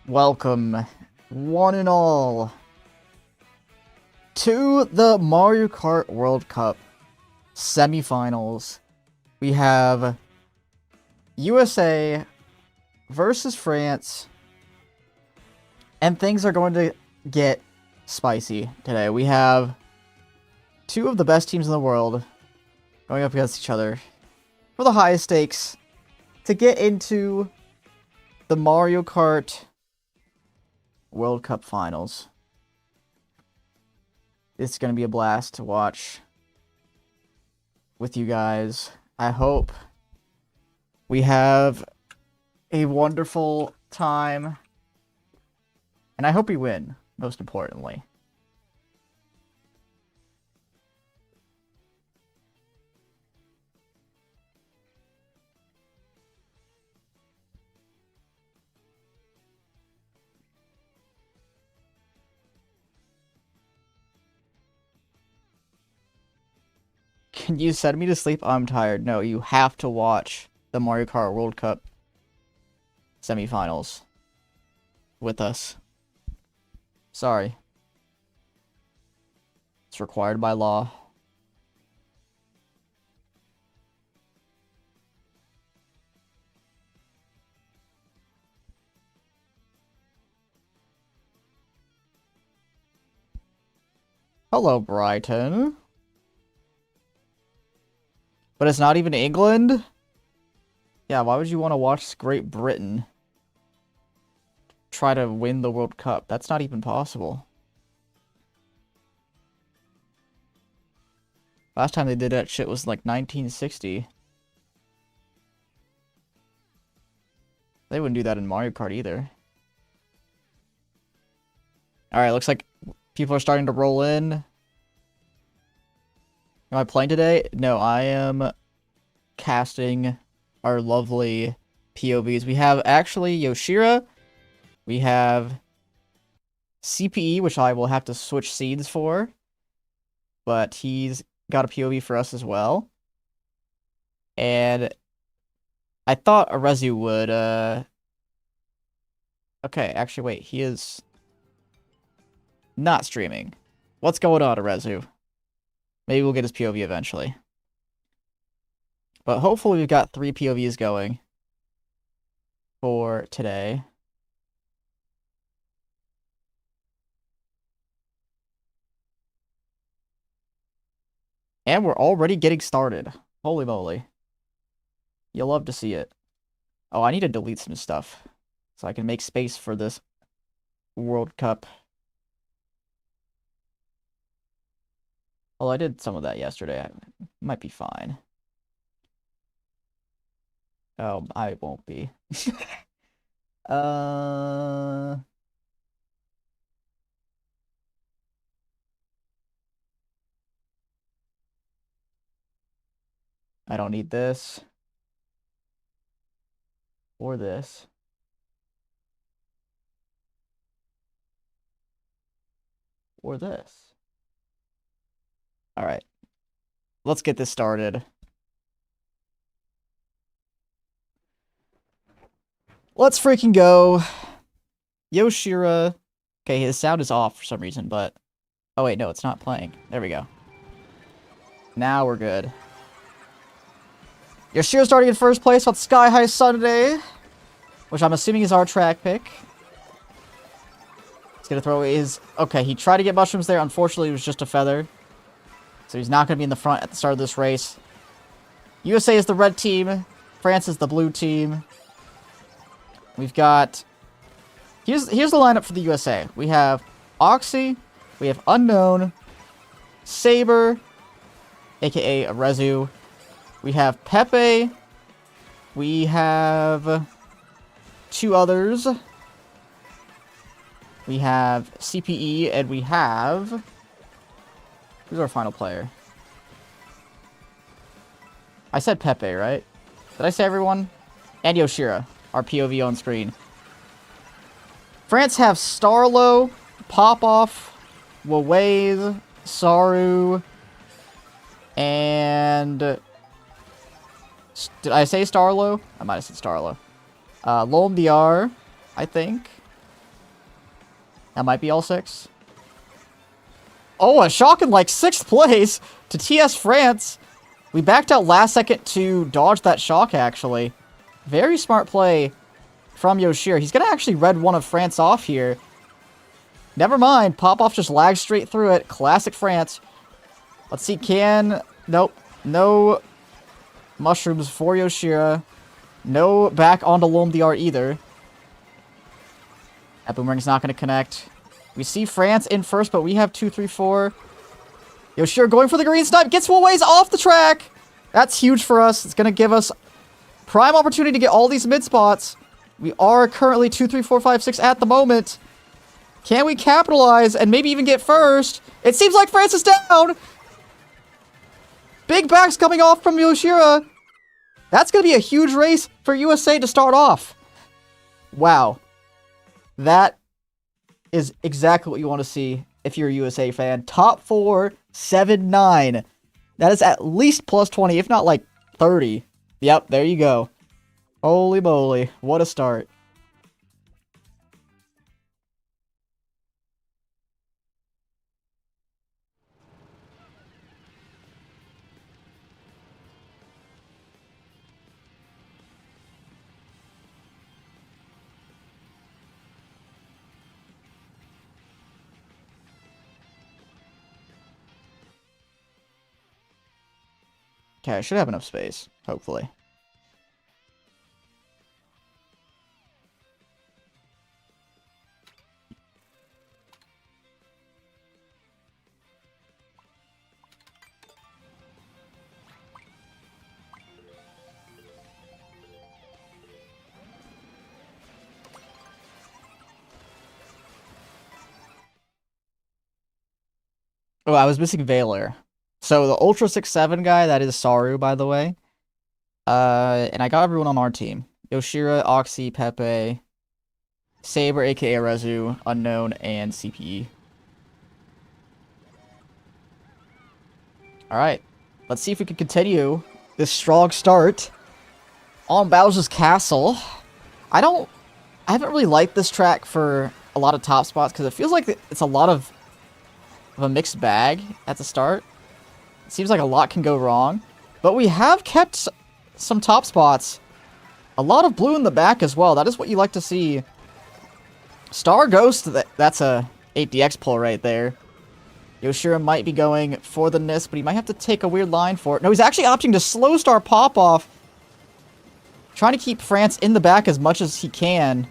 Welcome, one and all, to the Mario Kart World Cup Semifinals. We have USA versus France, and things are going to get spicy today. We have two of the best teams in the world going up against each other for the highest stakes to get into the Mario Kart World Cup Finals. It's going to be a blast to watch with you guys. I hope we have a wonderful time, and I hope we win, most importantly. Can you send me to sleep? I'm tired. No, you have to watch the Mario Kart World Cup semifinals with us. Sorry. It's required by law. Hello, Brighton. But it's not even England? Yeah, why would you want to watch Great Britain try to win the World Cup? That's not even possible. Last time they did that shit was like 1960. They wouldn't do that in Mario Kart either. Alright, looks like people are starting to roll in. Am I playing today? No, I am casting our lovely POVs. We have actually Yoshira. We have CPE, which I will have to switch seeds for. But he's got a POV for us as well. And I thought Arezu would, Okay, actually, wait. He is not streaming. What's going on, Arezu? Maybe we'll get his POV eventually. But hopefully we've got 3 POVs going for today. And we're already getting started. Holy moly. You'll love to see it. Oh, I need to delete some stuff so I can make space for this World Cup. Well, I did some of that yesterday. I might be fine. Oh, I won't be. I don't need this. Or this. Or this. Alright. Let's get this started. Let's freaking go. Yoshira. Okay, his sound is off for some reason, but... Oh, wait, no, it's not playing. There we go. Now we're good. Yoshira starting in first place on Sky High Sunday, which I'm assuming is our track pick. He's gonna throw away his... Okay, he tried to get mushrooms there. Unfortunately, it was just a feather. So he's not gonna be in the front at the start of this race. USA is the red team. France is the blue team. We've got... Here's the lineup for the USA. We have Oxy. We have Unknown. Saber. A.K.A. Arezu. We have Pepe. We have 2 others. We have CPE. And we have... Who's our final player? I said Pepe, right? Did I say everyone? And Yoshira. Our POV on screen. France have Starlo, Popoff, Wawaze, Saru, and... Did I say Starlo? I might have said Starlo. Lomdiar, I think. That might be all 6. Oh, a shock in like 6th place to TS France. We backed out last second to dodge that shock, actually. Very smart play from Yoshir. He's going to actually red one of France off here. Never mind. Pop-off just lags straight through it. Classic France. Let's see, Nope. No mushrooms for Yoshira. No back onto Lomdiar either. That boomerang's not going to connect. We see France in first, but we have 2, 3, 4. Yoshira going for the green snipe. Gets one ways off the track. That's huge for us. It's going to give us prime opportunity to get all these mid spots. We are currently 2, 3, 4, 5, 6 at the moment. Can we capitalize and maybe even get first? It seems like France is down. Big backs coming off from Yoshira. That's going to be a huge race for USA to start off. Wow. That is exactly what you want to see if you're a USA fan. Top 4, 7-9. That is at least plus 20, if not like 30. Yep, there you go. Holy moly. What a start. Okay, I should have enough space, hopefully. Oh, I was missing Valor. So the Ultra 6-7 guy, that is Saru, by the way. And I got everyone on our team. Yoshira, Oxy, Pepe, Saber, aka Rezu, Unknown, and CPE. Alright. Let's see if we can continue this strong start on Bowser's Castle. I haven't really liked this track for a lot of top spots because it feels like it's a lot of a mixed bag at the start. It seems like a lot can go wrong. But we have kept some top spots. A lot of blue in the back as well. That is what you like to see. Star Ghost, that's a 8DX pull right there. Yoshira might be going for the NIS, but he might have to take a weird line for it. No, he's actually opting to slow star pop off. Trying to keep France in the back as much as he can.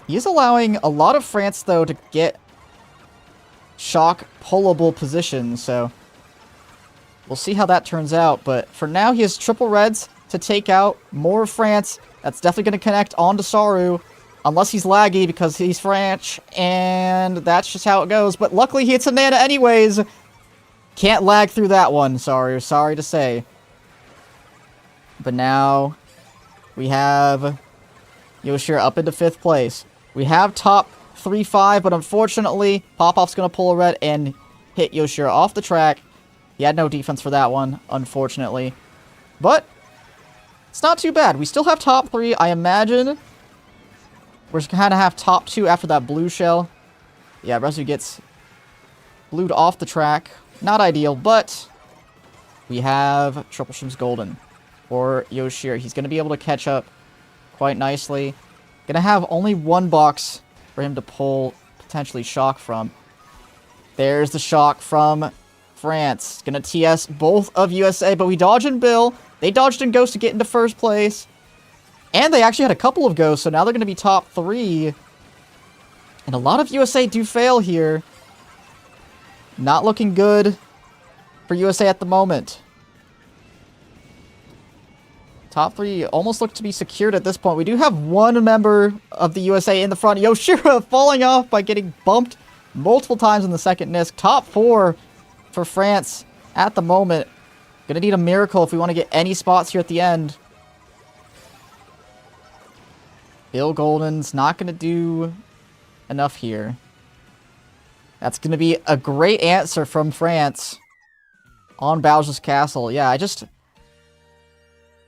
He is allowing a lot of France, though, to get shock pullable positions, so we'll see how that turns out. But for now, he has triple reds to take out more of France. That's definitely going to connect onto Saru, unless he's laggy because he's French, and that's just how it goes. But luckily, he hits a Nana anyways. Can't lag through that one, sorry to say. But now we have Yoshira up into 5th place. We have top 3-5, but unfortunately, Popoff's going to pull a red and hit Yoshira off the track. He had no defense for that one, unfortunately. But it's not too bad. We still have top 3. I imagine we're just going to have top 2 after that blue shell. Yeah, Rezu gets blued off the track. Not ideal, but we have Triple Shroom's Golden for Yoshira. He's going to be able to catch up quite nicely. Going to have only one box for him to pull potentially shock from. There's the shock from France. Going to TS both of USA, but we dodge and Bill. They dodged and Ghost to get into 1st place. And they actually had a couple of Ghosts, so now they're going to be top 3. And a lot of USA do fail here. Not looking good for USA at the moment. Top 3 almost look to be secured at this point. We do have one member of the USA in the front. Yoshira falling off by getting bumped multiple times in the second NISC. Top 4 for France at the moment. Gonna need a miracle if we want to get any spots here at the end. Bill Golden's not gonna do enough here. That's gonna be a great answer from France on Bowser's Castle. Yeah,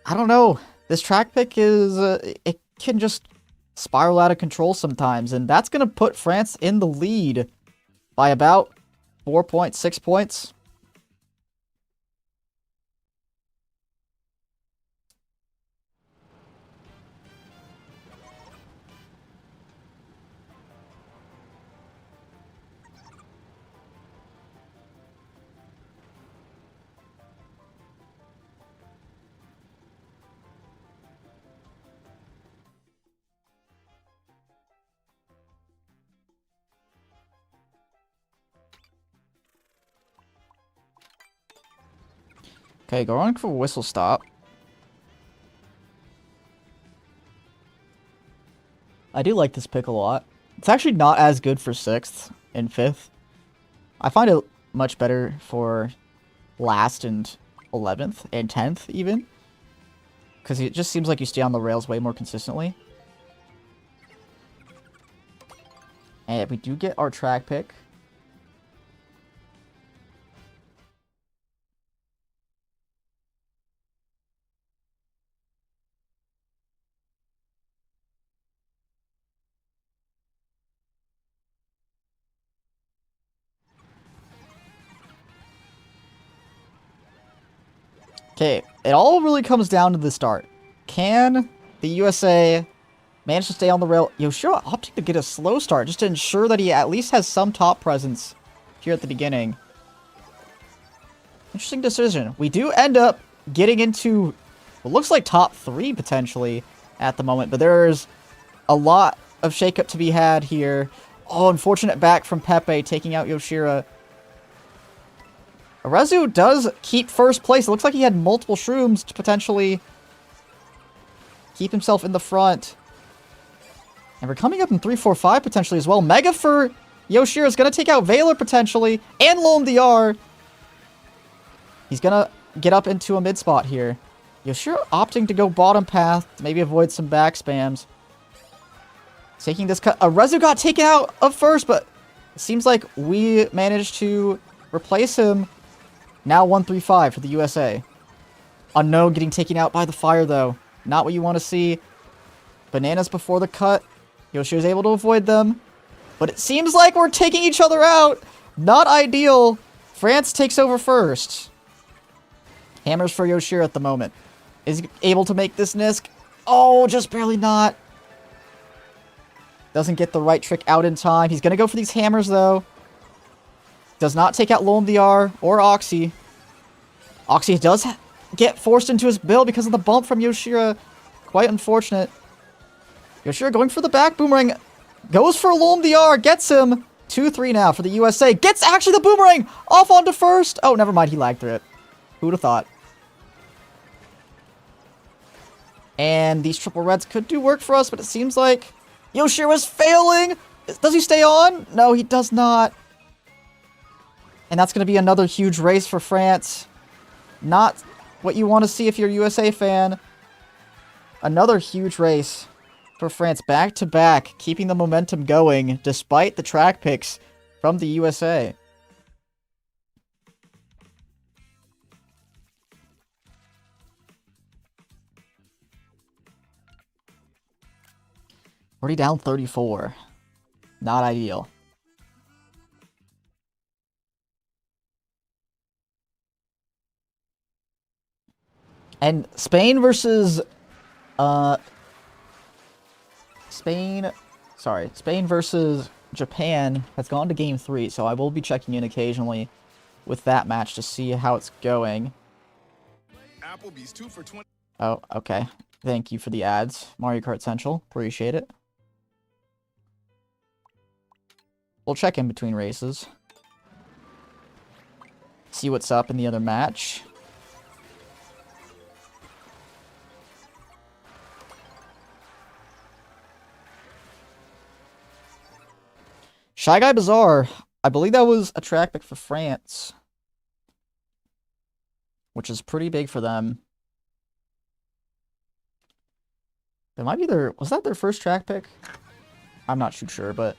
I don't know. This track pick is, it can just spiral out of control sometimes, and that's going to put France in the lead by about 4 points, 6 points. Okay, going for whistle stop. I do like this pick a lot. It's actually not as good for 6th and 5th. I find it much better for last and 11th and 10th even. Because it just seems like you stay on the rails way more consistently. And we do get our track pick. Okay, it all really comes down to the start. Can the USA manage to stay on the rail? Yoshiro opting to get a slow start just to ensure that he at least has some top presence here at the beginning. Interesting decision. We do end up getting into what looks like top 3 potentially at the moment, but there's a lot of shakeup to be had here. Oh, unfortunate back from Pepe taking out Yoshira. Arezu does keep first place. It looks like he had multiple shrooms to potentially keep himself in the front. And we're coming up in 3-4-5 potentially as well. Mega for Yoshira is going to take out Valor potentially. And Lom DR. He's going to get up into a mid spot here. Yoshira opting to go bottom path to maybe avoid some back spams. Taking this cut. Arezu got taken out of first, but it seems like we managed to replace him. Now 1-3-5 for the USA. Unknown getting taken out by the fire, though. Not what you want to see. Bananas before the cut. Yoshira's able to avoid them. But it seems like we're taking each other out. Not ideal. France takes over first. Hammers for Yoshira at the moment. Is able to make this Nisk. Oh, just barely not. Doesn't get the right trick out in time. He's going to go for these hammers, though. Does not take out Lom DR or Oxy. Oxy does get forced into his build because of the bump from Yoshira. Quite unfortunate. Yoshira going for the back boomerang. Goes for Lom DR. Gets him. 2-3 now for the USA. Gets actually the boomerang off onto first. Oh, never mind. He lagged through it. Who would have thought? And these triple reds could do work for us, but it seems like Yoshira's failing. Does he stay on? No, he does not. And that's going to be another huge race for France. Not what you want to see if you're a USA fan. Another huge race for France back to back, keeping the momentum going despite the track picks from the USA. Already down 34. Not ideal. And Spain versus Spain versus Japan has gone to game 3, so I will be checking in occasionally with that match to see how it's going. Applebee's 2 for 20. Oh, okay. Thank you for the ads, Mario Kart Central. Appreciate it. We'll check in between races. See what's up in the other match. Shy Guy Bazaar. I believe that was a track pick for France. Which is pretty big for them. That might be their... Was that their first track pick? I'm not too sure, but...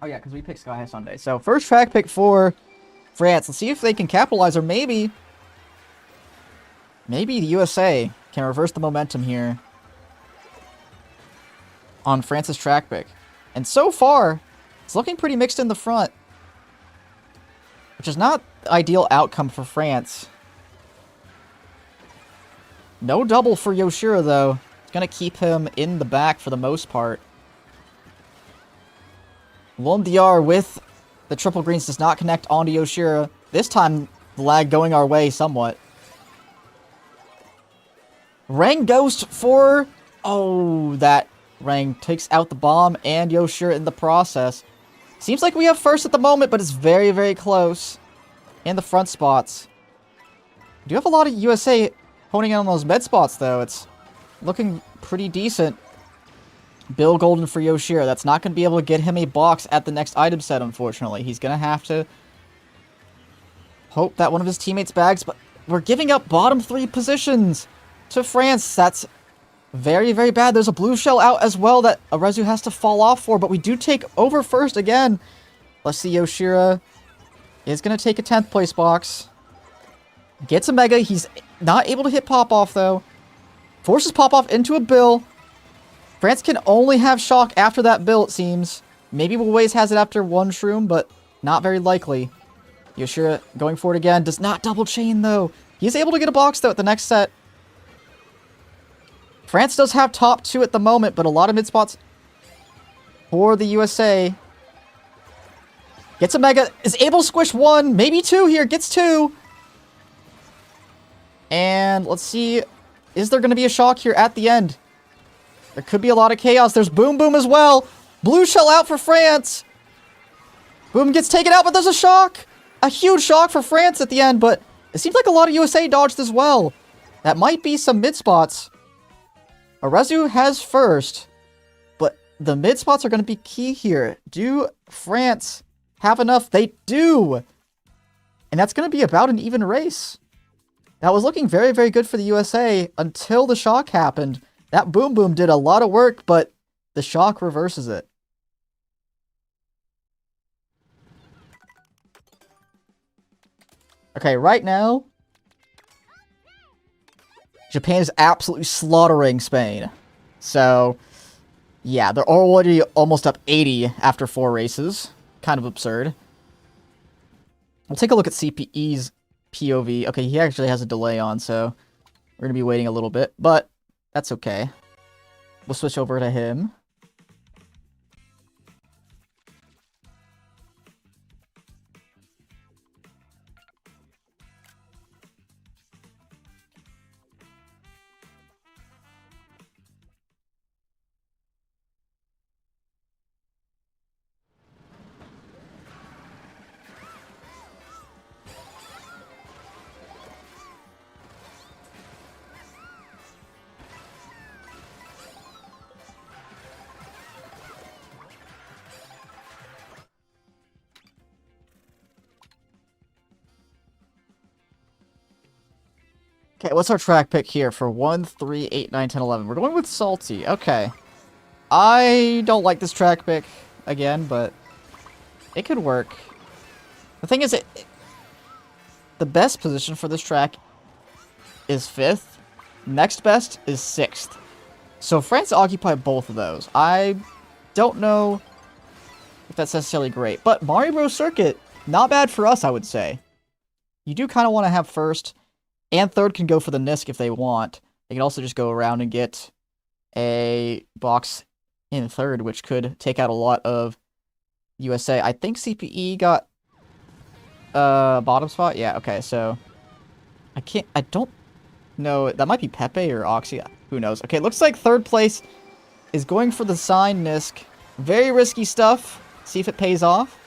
Oh yeah, because we picked Sky High Sunday. So, first track pick for France. Let's see if they can capitalize, or maybe Maybe the USA can reverse the momentum here on France's track pick. And so far, it's looking pretty mixed in the front, which is not the ideal outcome for France. No double for Yoshira, though. It's going to keep him in the back for the most part. Willem DR with the triple greens does not connect onto Yoshira. This time, the lag going our way somewhat. Rang Ghost for... Oh, that Rang takes out the bomb and Yoshira in the process. Seems like we have first at the moment, but it's very, very close. In the front spots. We do have a lot of USA honing in on those med spots, though. It's looking pretty decent. Bill Golden for Yoshira. That's not going to be able to get him a box at the next item set, unfortunately. He's going to have to hope that one of his teammates bags, but we're giving up bottom 3 positions to France. That's very, very bad. There's a blue shell out as well that Arezu has to fall off for, but we do take over first again. Let's see, Yoshira is going to take a 10th place box. Gets a Mega. He's not able to hit Pop-Off, though. Forces Pop-Off into a Bill. France can only have Shock after that Bill, it seems. Maybe Waze has it after one Shroom, but not very likely. Yoshira going for it again. Does not double chain, though. He's able to get a box, though, at the next set. France does have top 2 at the moment, but a lot of mid spots for the USA. Gets a Mega. Is able to squish 1, maybe 2 here. Gets 2. And let's see. Is there going to be a Shock here at the end? There could be a lot of chaos. There's Boom Boom as well. Blue shell out for France. Boom gets taken out, but there's a Shock. A huge Shock for France at the end, but it seems like a lot of USA dodged as well. That might be some mid spots. Arezu has first, but the mid spots are going to be key here. Do France have enough? They do. And that's going to be about an even race. That was looking very, very good for the USA until the Shock happened. That Boom Boom did a lot of work, but the Shock reverses it. Okay, right now, Japan is absolutely slaughtering Spain. So, yeah, they're already almost up 80 after 4 races. Kind of absurd. We'll take a look at CPE's POV. Okay, he actually has a delay on, so we're going to be waiting a little bit, but that's okay. We'll switch over to him. Okay, what's our track pick here for 1, 3, 8, 9, 10, 11? We're going with Salty. Okay. I don't like this track pick again, but it could work. The thing is, the best position for this track is 5th. Next best is 6th. So France occupy both of those. I don't know if that's necessarily great. But Mario Bros. Circuit, not bad for us, I would say. You do kind of want to have first. And third can go for the Nisk if they want. They can also just go around and get a box in third, which could take out a lot of USA. I think CPE got bottom spot. Yeah, okay, so I don't know. That might be Pepe or Oxy. Who knows? Okay, looks like third place is going for the sign Nisk. Very risky stuff. See if it pays off.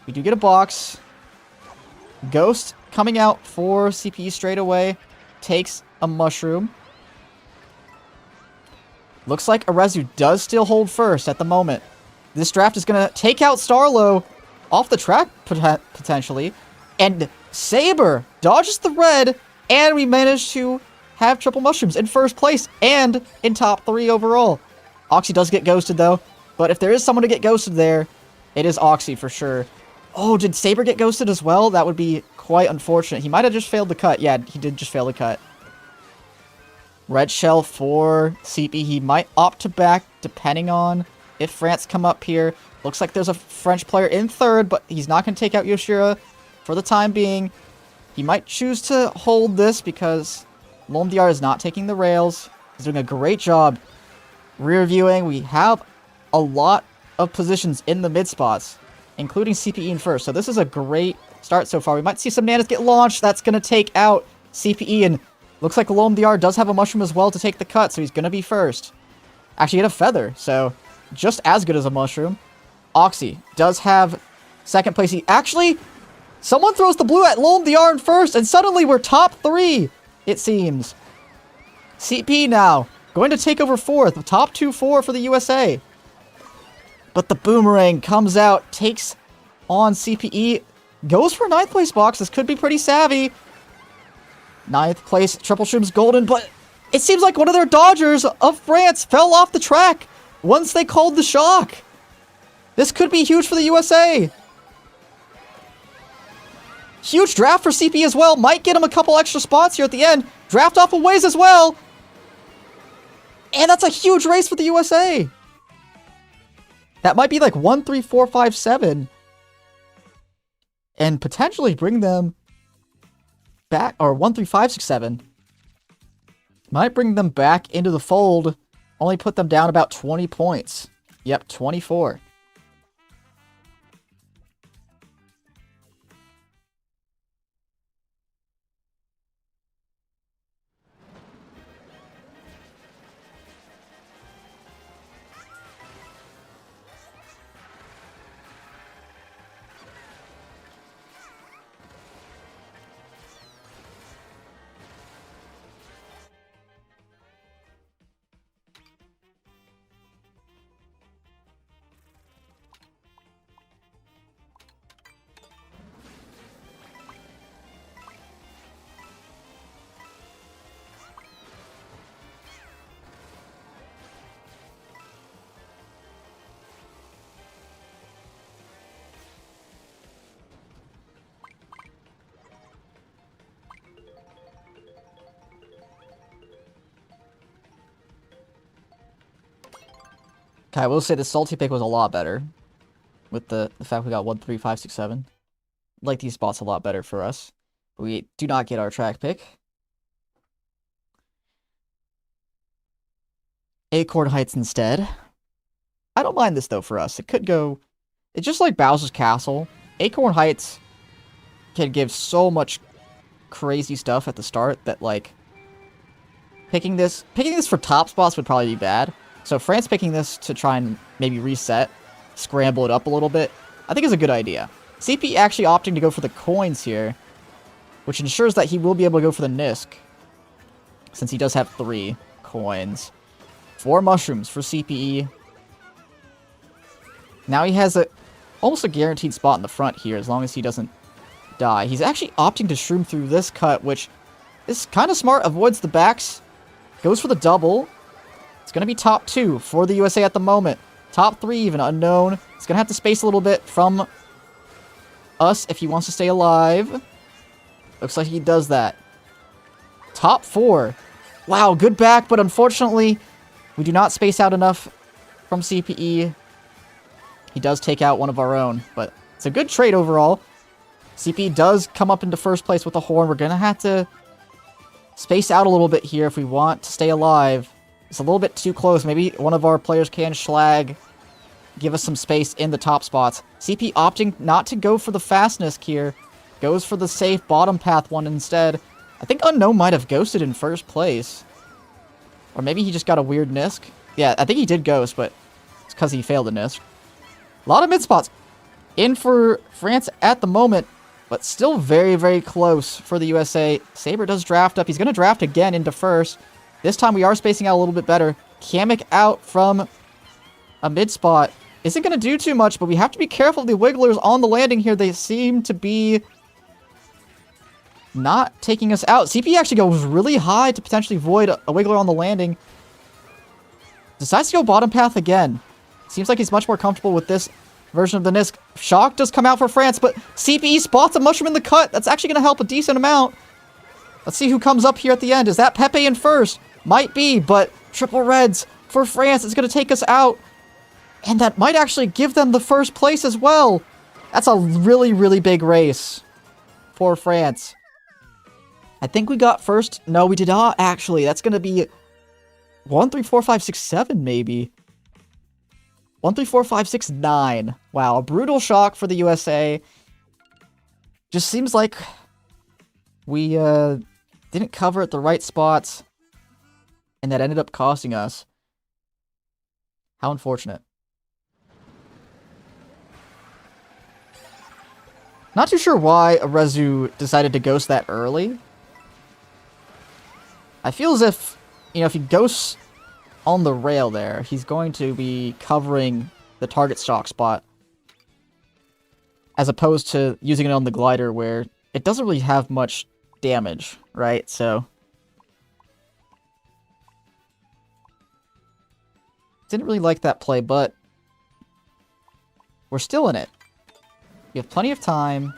We do get a box. Ghost coming out for CPE straight away. Takes a mushroom. Looks like Arezu does still hold first at the moment. This draft is going to take out Starlo off the track, potentially. And Saber dodges the red, and we managed to have triple mushrooms in first place and in top 3 overall. Oxy does get ghosted, though. But if there is someone to get ghosted there, it is Oxy for sure. Oh, did Saber get ghosted as well? That would be quite unfortunate. He might have just failed the cut. Yeah, he did just fail the cut. Red shell for CP. He might opt to back depending on if France come up here. Looks like there's a French player in third, but he's not going to take out Yoshira for the time being. He might choose to hold this because LOMDR is not taking the rails. He's doing a great job rear viewing. We have a lot of positions in the mid spots, including CPE in first. So this is a great start so far. We might see some nanas get launched. That's going to take out CPE, and looks like LOMDR does have a mushroom as well to take the cut, so he's going to be first. Actually, he had a feather, so just as good as a mushroom. Oxy does have second place. He actually, someone throws the blue at LOMDR in first, and suddenly we're top 3, it seems. CP now going to take over fourth, top 2-4 for the USA. But the boomerang comes out, takes on CPE, goes for 9th place box. This could be pretty savvy. 9th place, Triple Shroom's golden, but it seems like one of their dodgers of France fell off the track once they called the shock. This could be huge for the USA. Huge draft for CP as well. Might get him a couple extra spots here at the end. Draft off a ways as well. And that's a huge race for the USA. That might be like 1, 3, 4, 5, 7. And potentially bring them back, or 1, 3, 5, 6, 7. Might bring them back into the fold. Only put them down about 20 points. Yep, 24. Okay, I will say the salty pick was a lot better. With the fact we got 1, 3, 5, 6, 7. I like these spots a lot better for us. We do not get our track pick. Acorn Heights instead. I don't mind this though for us. It could go... It's just like Bowser's Castle. Acorn Heights can give so much crazy stuff at the start that like... Picking this for top spots would probably be bad. So France picking this to try and maybe reset, scramble it up a little bit, I think is a good idea. CP actually opting to go for the coins here, which ensures that he will be able to go for the Nisk, since he does have 3 coins. 4 mushrooms for CPE. Now he has almost a guaranteed spot in the front here, as long as he doesn't die. He's actually opting to shroom through this cut, which is kind of smart, avoids the backs, goes for the double. It's going to be top 2 for the USA at the moment. Top 3 even, unknown. He's going to have to space a little bit from us if he wants to stay alive. Looks like he does that. Top 4. Wow, good back, but unfortunately, we do not space out enough from CPE. He does take out one of our own, but it's a good trade overall. CPE does come up into first place with a horn. We're going to have to space out a little bit here if we want to stay alive. It's a little bit too close. Maybe one of our players can schlag, give us some space in the top spots. CP opting not to go for the fast Nisk here. Goes for the safe bottom path one instead. I think Unknown might have ghosted in first place. Or maybe he just got a weird Nisk. Yeah, I think he did ghost, but it's because he failed a Nisk. A lot of mid spots in for France at the moment, but still very, very close for the USA. Saber does draft up. He's going to draft again into first. This time we are spacing out a little bit better. Kamek out from a mid spot. Isn't going to do too much, but we have to be careful of the Wigglers on the landing here. They seem to be not taking us out. CP actually goes really high to potentially void a Wiggler on the landing. Decides to go bottom path again. Seems like he's much more comfortable with this version of the Nisk. Shock does come out for France, but CP spots a mushroom in the cut. That's actually going to help a decent amount. Let's see who comes up here at the end. Is that Pepe in first? Might be, but triple reds for France is going to take us out. And that might actually give them the first place as well. That's a really, really big race for France. I think we got first. No, we did not, actually. That's going to be 1, 3, 4, 5, 6, 7, maybe. 1, 3, 4, 5, 6, 9. Wow, a brutal shock for the USA. Just seems like we didn't cover at the right spots, and that ended up costing us. How unfortunate. Not too sure why Arezu decided to ghost that early. I feel as if, you know, if he ghosts on the rail there, he's going to be covering the target stock spot, as opposed to using it on the glider where it doesn't really have much damage, right? So didn't really like that play, but we're still in it. We have plenty of time.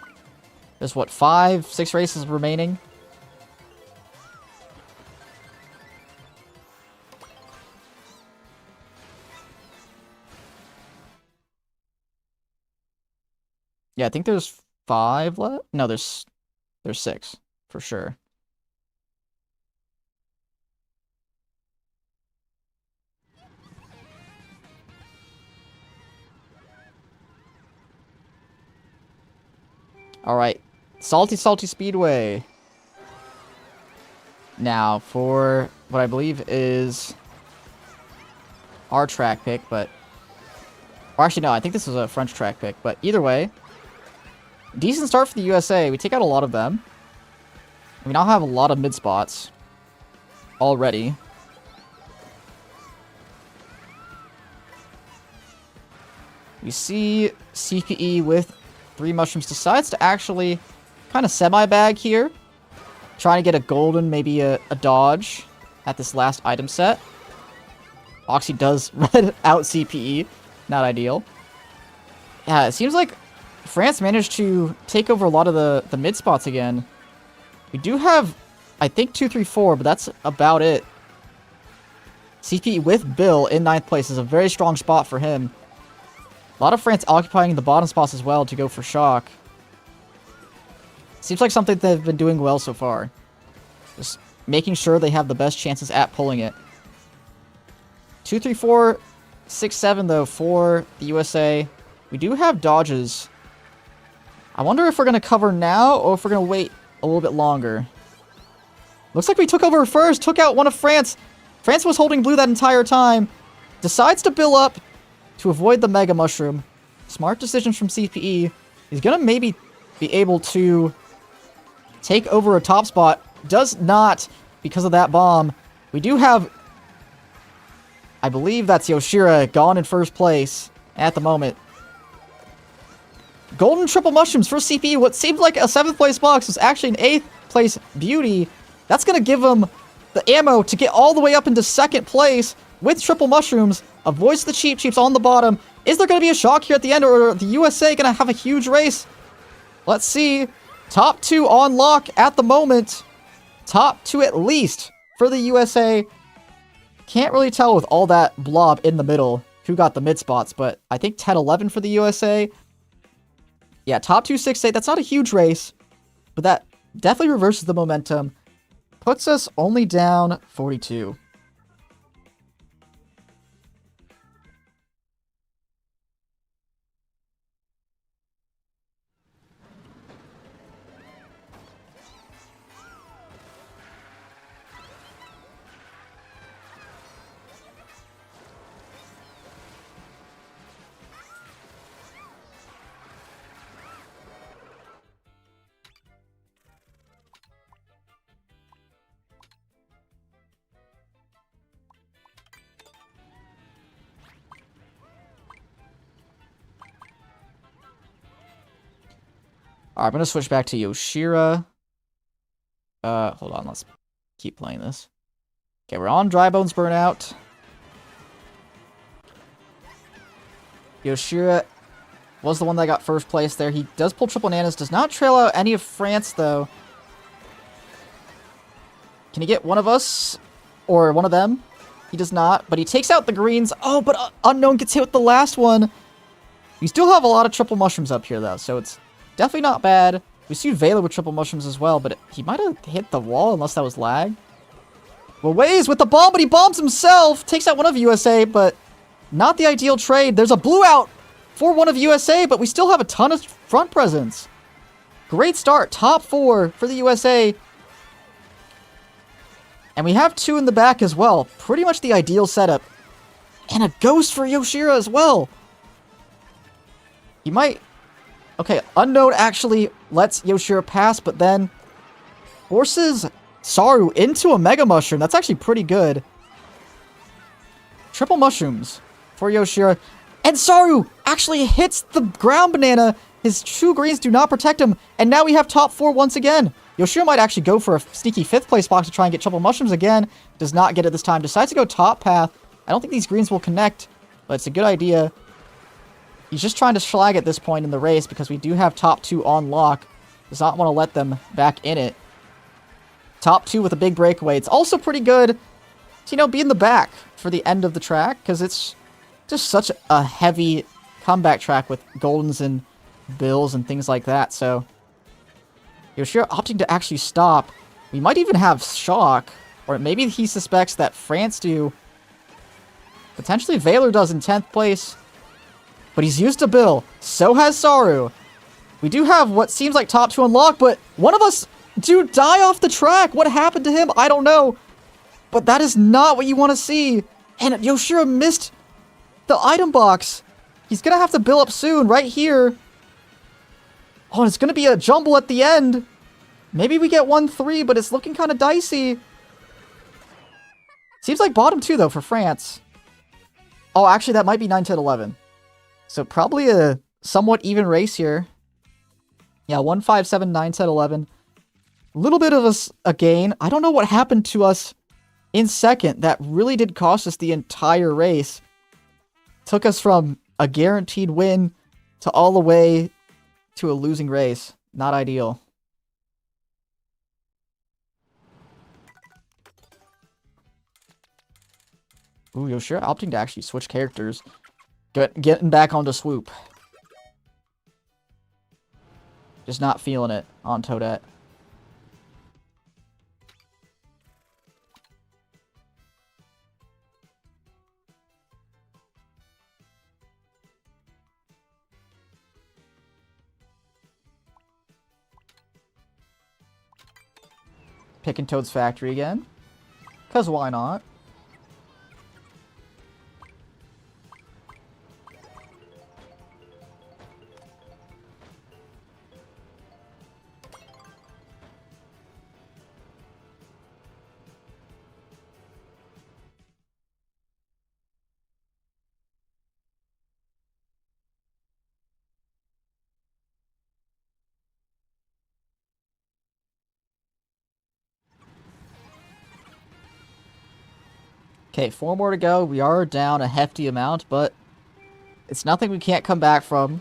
There's what, 5, 6 races remaining? Yeah, I think there's 5 left. No, there's 6 for sure. All right, Salty Speedway. Now for what I believe is our track pick, but or actually no, I think this is a French track pick. But either way, decent start for the USA. We take out a lot of them. We now have a lot of mid spots already. We see CPE with 3 mushrooms decides to actually kind of semi-bag here. Trying to get a golden, maybe a dodge at this last item set. Oxy does red out CPE. Not ideal. Yeah, it seems like France managed to take over a lot of the mid spots again. We do have, I think, 2, 3, 4, but that's about it. CPE with Bill in 9th place is a very strong spot for him. A lot of France occupying the bottom spots as well to go for shock. Seems like something they've been doing well so far. Just making sure they have the best chances at pulling it. 2, 3, 4, 6, 7 though for the USA. We do have dodges. I wonder if we're going to cover now or if we're going to wait a little bit longer. Looks like we took over first, took out one of France. France was holding blue that entire time. Decides to bill up to avoid the Mega Mushroom. Smart decisions from CPE. He's going to maybe be able to take over a top spot. Does not because of that bomb. We do have, I believe that's Yoshira gone in first place at the moment. Golden triple mushrooms for CPE. What seemed like a 7th place box was actually an 8th place beauty. That's going to give him the ammo to get all the way up into 2nd place with triple mushrooms. Avoids the cheeps on the bottom. Is there going to be a shock here at the end, or are the USA going to have a huge race? Let's see. Top 2 on lock at the moment. Top 2 at least for the USA. Can't really tell with all that blob in the middle who got the mid spots, but I think 10-11 for the USA. Yeah, top 2, 6, 8. That's not a huge race, but that definitely reverses the momentum. Puts us only down 42. Alright, I'm going to switch back to Yoshira. Hold on, let's keep playing this. Okay, we're on Dry Bones Burnout. Yoshira was the one that got first place there. He does pull triple nanas, does not trail out any of France, though. Can he get one of us? or one of them. He does not, but he takes out the greens. Oh, but Unknown gets hit with the last one. We still have a lot of triple mushrooms up here, though, so it's definitely not bad. We see Vela with triple mushrooms as well, but he might have hit the wall unless that was lag. Well, Waze with the bomb, but he bombs himself. Takes out one of USA, but not the ideal trade. There's a blue out for one of USA, but we still have a ton of front presence. Great start. Top 4 for the USA. And we have 2 in the back as well. Pretty much the ideal setup. And a ghost for Yoshira as well. He might... Okay, Unknown actually lets Yoshira pass, but then forces Saru into a Mega Mushroom. That's actually pretty good. Triple Mushrooms for Yoshira. And Saru actually hits the ground banana. His 2 greens do not protect him. And now we have top 4 once again. Yoshira might actually go for a sneaky 5th place box to try and get triple mushrooms again. Does not get it this time. Decides to go top path. I don't think these greens will connect, but it's a good idea. He's just trying to schlag at this point in the race because we do have top 2 on lock. Does not want to let them back in it. Top 2 with a big breakaway. It's also pretty good to, you know, be in the back for the end of the track because it's just such a heavy comeback track with Goldens and Bills and things like that. So Yoshira opting to actually stop. We might even have shock, or maybe he suspects that France do. Potentially Valor does in 10th place. But he's used a Bill. So has Saru. We do have what seems like top 2 unlocked, but one of us do die off the track. What happened to him? I don't know. But that is not what you want to see. And Yoshira missed the item box. He's going to have to bill up soon, right here. Oh, and it's going to be a jumble at the end. Maybe we get 1-3, but it's looking kind of dicey. Seems like bottom 2, though, for France. Oh, actually, that might be 9-10-11. So probably a somewhat even race here. Yeah, 1-5-7, 9-10-11. A little bit of a gain. I don't know what happened to us in second. That really did cost us the entire race. Took us from a guaranteed win to all the way to a losing race. Not ideal. Ooh, Yoshira opting to actually switch characters. Getting back onto Swoop. Just not feeling it on Toadette. Picking Toad's factory again. Because why not? Okay, 4 more to go. We are down a hefty amount, but it's nothing we can't come back from.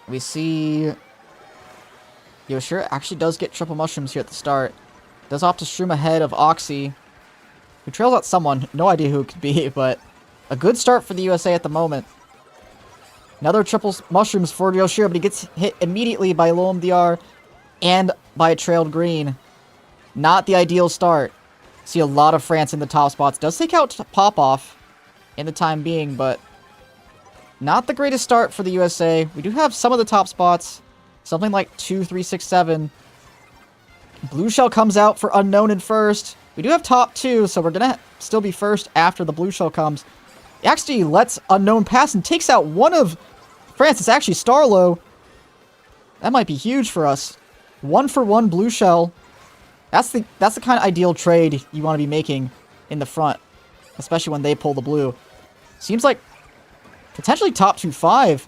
We see Yoshira actually does get triple mushrooms here at the start. Does opt to shroom ahead of Oxy, who trails out someone. No idea who it could be, but a good start for the USA at the moment. Another triple mushrooms for Yoshira, but he gets hit immediately by Loam DR and by a trailed green. Not the ideal start. See a lot of France in the top spots. Does take out Pop-Off in the time being, but not the greatest start for the USA. We do have some of the top spots. Something like 2, 3, 6, 7. Blue Shell comes out for Unknown in first. We do have top 2, so we're going to still be first after the Blue Shell comes. He actually lets Unknown pass and takes out one of France. It's actually Starlo. That might be huge for us. 1-for-1 Blue Shell. That's the kind of ideal trade you want to be making in the front, especially when they pull the blue. Seems like potentially top 2-5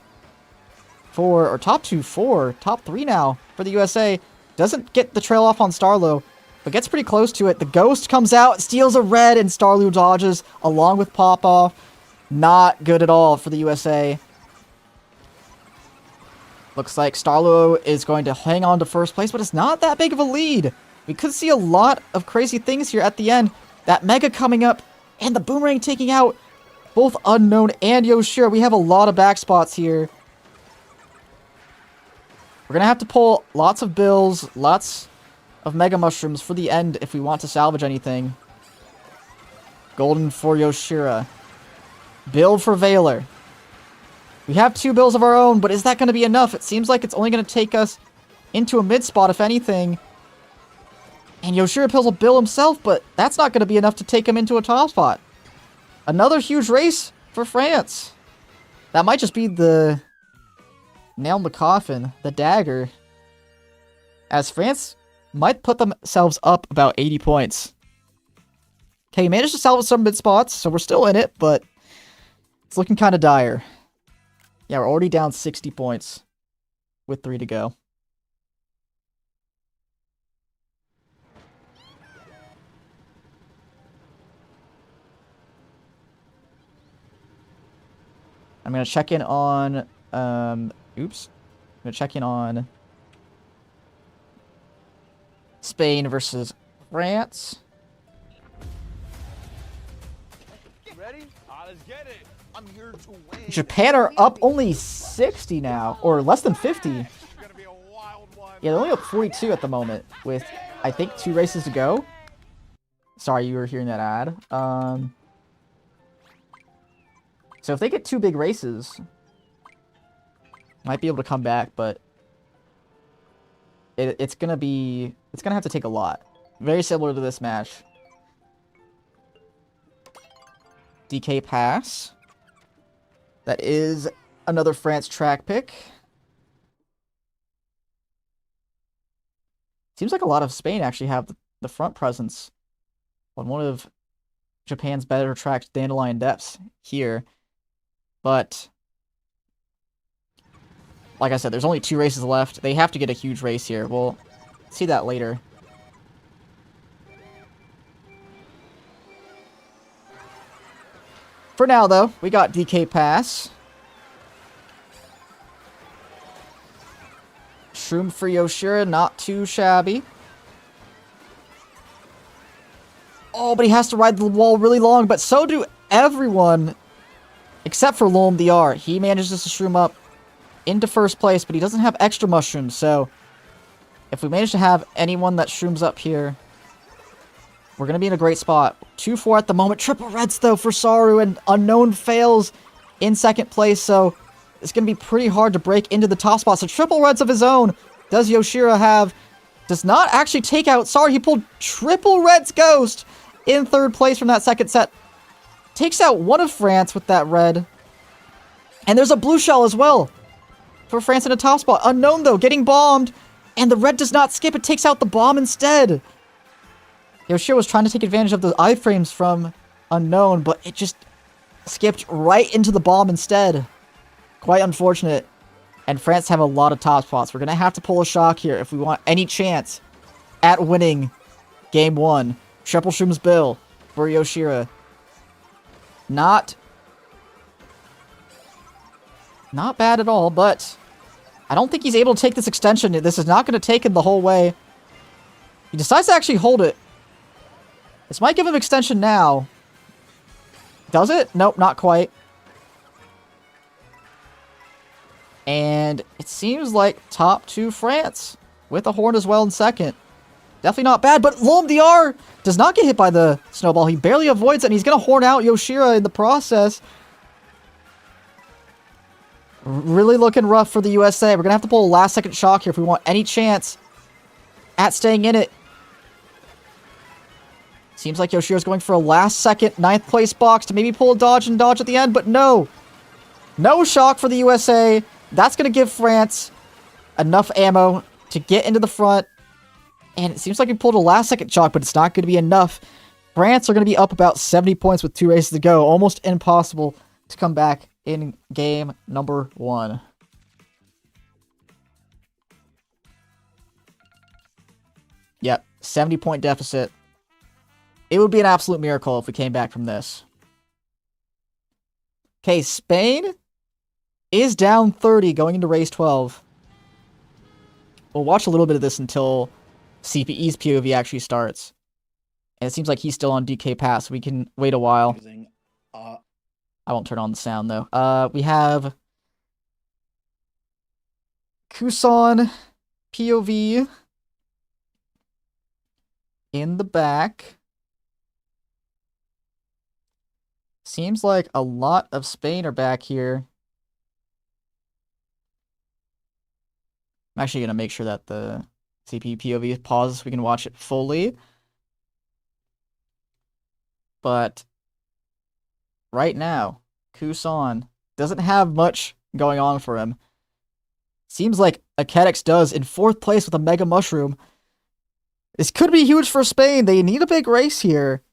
for, or top 2-4, top 3 now for the USA. Doesn't get the trail off on Starlo, but gets pretty close to it. The Ghost comes out, steals a red, and Starlo dodges along with Pop-Off. Not good at all for the USA. Looks like Starlo is going to hang on to first place, but it's not that big of a lead. We could see a lot of crazy things here at the end. That Mega coming up, and the Boomerang taking out both Unknown and Yoshira. We have a lot of back spots here. We're going to have to pull lots of bills, lots of Mega Mushrooms for the end if we want to salvage anything. Golden for Yoshira. Bill for Valor. We have 2 bills of our own, but is that going to be enough? It seems like it's only going to take us into a mid spot, if anything. And Yoshira pulls a bill himself, but that's not going to be enough to take him into a top spot. Another huge race for France. That might just be the nail in the coffin, the dagger. As France might put themselves up about 80 points. Okay, managed to salvage some mid spots, so we're still in it, but it's looking kind of dire. Yeah, we're already down 60 points with 3 to go. I'm going to check in on, oops. I'm going to check in on Spain versus France. Ready? Let's get it. I'm here to win. Japan are up only 60 now, or less than 50. It's gonna be a wild one. Yeah, they're only up 42 at the moment, with, I think, 2 races to go. Sorry, you were hearing that ad. So if they get 2 big races, might be able to come back, but it's gonna have to take a lot. Very similar to this match. DK pass. That is another France track pick. Seems like a lot of Spain actually have the front presence on one of Japan's better tracked Dandelion Depths here. But, like I said, there's only 2 races left. They have to get a huge race here. We'll see that later. For now, though, we got DK Pass. Shroom for Yoshira, not too shabby. Oh, but he has to ride the wall really long, but so do everyone. Except for Lom DR. He manages to shroom up into first place, but he doesn't have extra mushrooms, so if we manage to have anyone that shrooms up here, we're going to be in a great spot. 2-4 at the moment. Triple reds, though, for Saru, and Unknown fails in second place, so it's going to be pretty hard to break into the top spot. So triple reds of his own does Yoshira have. Does not actually take out Saru. He pulled triple reds Ghost in third place from that second set. Takes out one of France with that red. And there's a blue shell as well for France in a top spot. Unknown, though, getting bombed. And the red does not skip. It takes out the bomb instead. Yoshira was trying to take advantage of the iframes from Unknown, but it just skipped right into the bomb instead. Quite unfortunate. And France have a lot of top spots. We're going to have to pull a shock here if we want any chance at winning Game 1. Triple Shrooms Bill for Yoshira. Not bad at all, but I don't think he's able to take this extension. This is not going to take him the whole way. He decides to actually hold it. This might give him extension now. Does it? Nope, not quite. And it seems like top 2 France with a horn as well in second. Definitely not bad, but Lom DR does not get hit by the snowball. He barely avoids it, and he's going to horn out Yoshira in the process. Really looking rough for the USA. We're going to have to pull a last-second shock here if we want any chance at staying in it. Seems like Yoshira's going for a last-second 9th place box to maybe pull a dodge and dodge at the end, but no. No shock for the USA. That's going to give France enough ammo to get into the front. And it seems like he pulled a last-second shock, but it's not going to be enough. France are going to be up about 70 points with 2 races to go. Almost impossible to come back in game number 1. Yep, 70-point deficit. It would be an absolute miracle if we came back from this. Okay, Spain is down 30 going into race 12. we'll watch a little bit of this until CPE's POV actually starts. And it seems like he's still on DK Pass, so we can wait a while. I won't turn on the sound, though. We have Kusan POV in the back. Seems like a lot of Spain are back here. I'm actually going to make sure that the CP POV pauses so we can watch it fully. But right now, Kusan doesn't have much going on for him. Seems like Akedix does in 4th place with a Mega Mushroom. This could be huge for Spain. They need a big race here.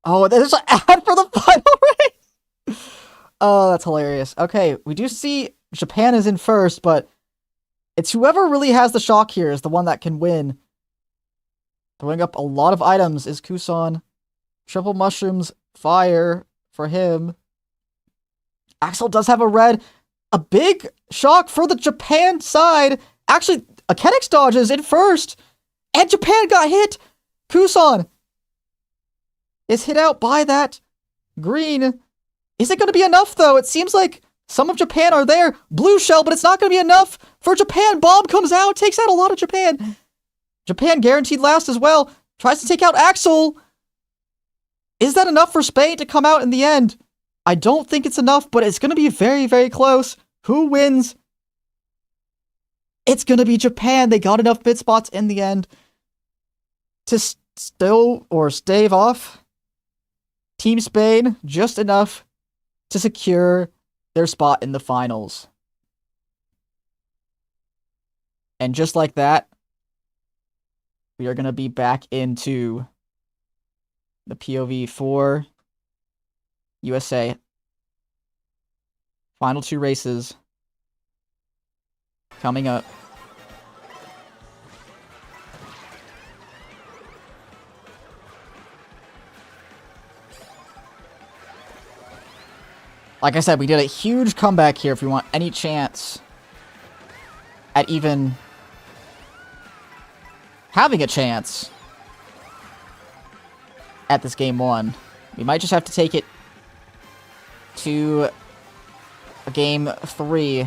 Oh, there's an ad for the final race! Oh, that's hilarious. Okay, we do see Japan is in first, but it's whoever really has the shock here is the one that can win. Throwing up a lot of items is Kusan. Triple mushrooms, fire for him. Axel does have a red. A big shock for the Japan side. Actually, Akedix dodges in first. And Japan got hit. Kusan is hit out by that green. Is it going to be enough, though? It seems like some of Japan are there. Blue shell, but it's not going to be enough for Japan. Bomb comes out, takes out a lot of Japan. Japan guaranteed last as well. Tries to take out Axel. Is that enough for Spain to come out in the end? I don't think it's enough, but it's going to be very, very close. Who wins? It's going to be Japan. They got enough bid spots in the end to still or stave off Team Spain just enough to secure their spot in the finals. And just like that, we are going to be back into the POV for USA. Final 2 races coming up. Like I said, we did a huge comeback here if we want any chance at even having a chance at this game 1. We might just have to take it to a game 3.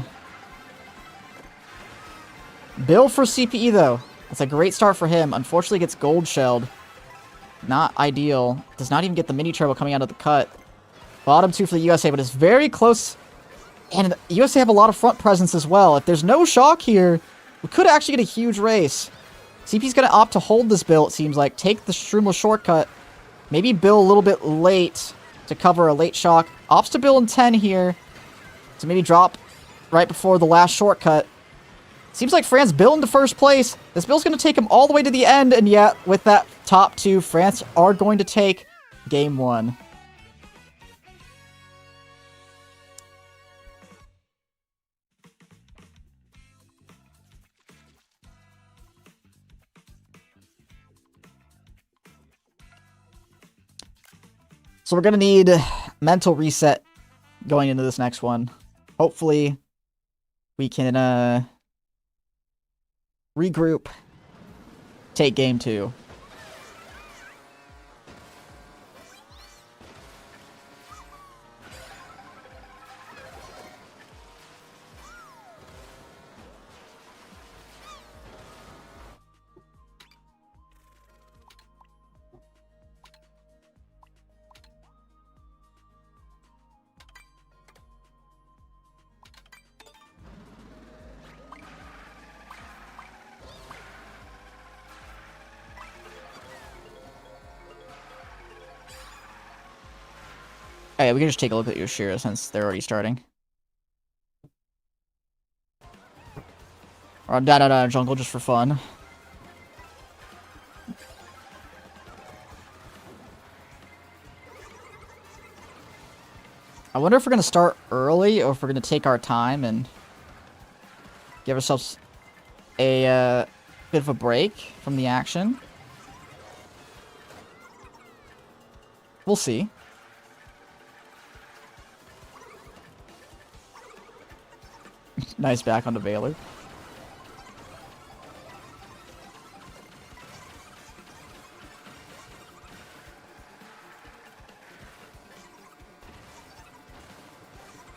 Bill for CPE, though. That's a great start for him. Unfortunately, gets gold shelled. Not ideal. Does not even get the mini turbo coming out of the cut. Bottom 2 for the USA, but it's very close. And the USA have a lot of front presence as well. If there's no shock here, we could actually get a huge race. CP's going to opt to hold this Bill, it seems like. Take the Strumel shortcut. Maybe Bill a little bit late to cover a late shock. Opts to Bill in 10 here. To maybe drop right before the last shortcut. Seems like France Bill into first place. This Bill's going to take him all the way to the end. And yet, with that top 2, France are going to take game 1. So we're going to need mental reset going into this next one. Hopefully, we can regroup, take game 2. Oh, yeah, we can just take a look at Yoshira since they're already starting. Or da jungle just for fun. I wonder if we're going to start early or if we're going to take our time and give ourselves a bit of a break from the action. We'll see. Nice back onto Baylor.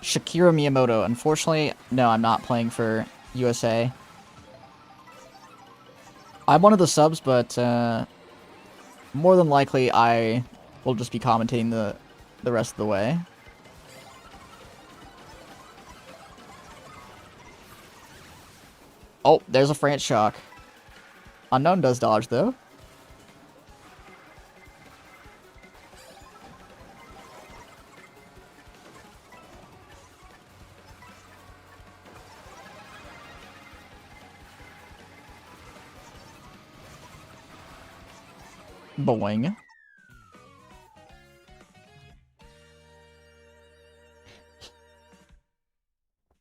Shakira Miyamoto. Unfortunately, no, I'm not playing for USA. I'm one of the subs, but more than likely I will just be commentating the rest of the way. Oh, there's a France shock. Unknown does dodge, though. Boing.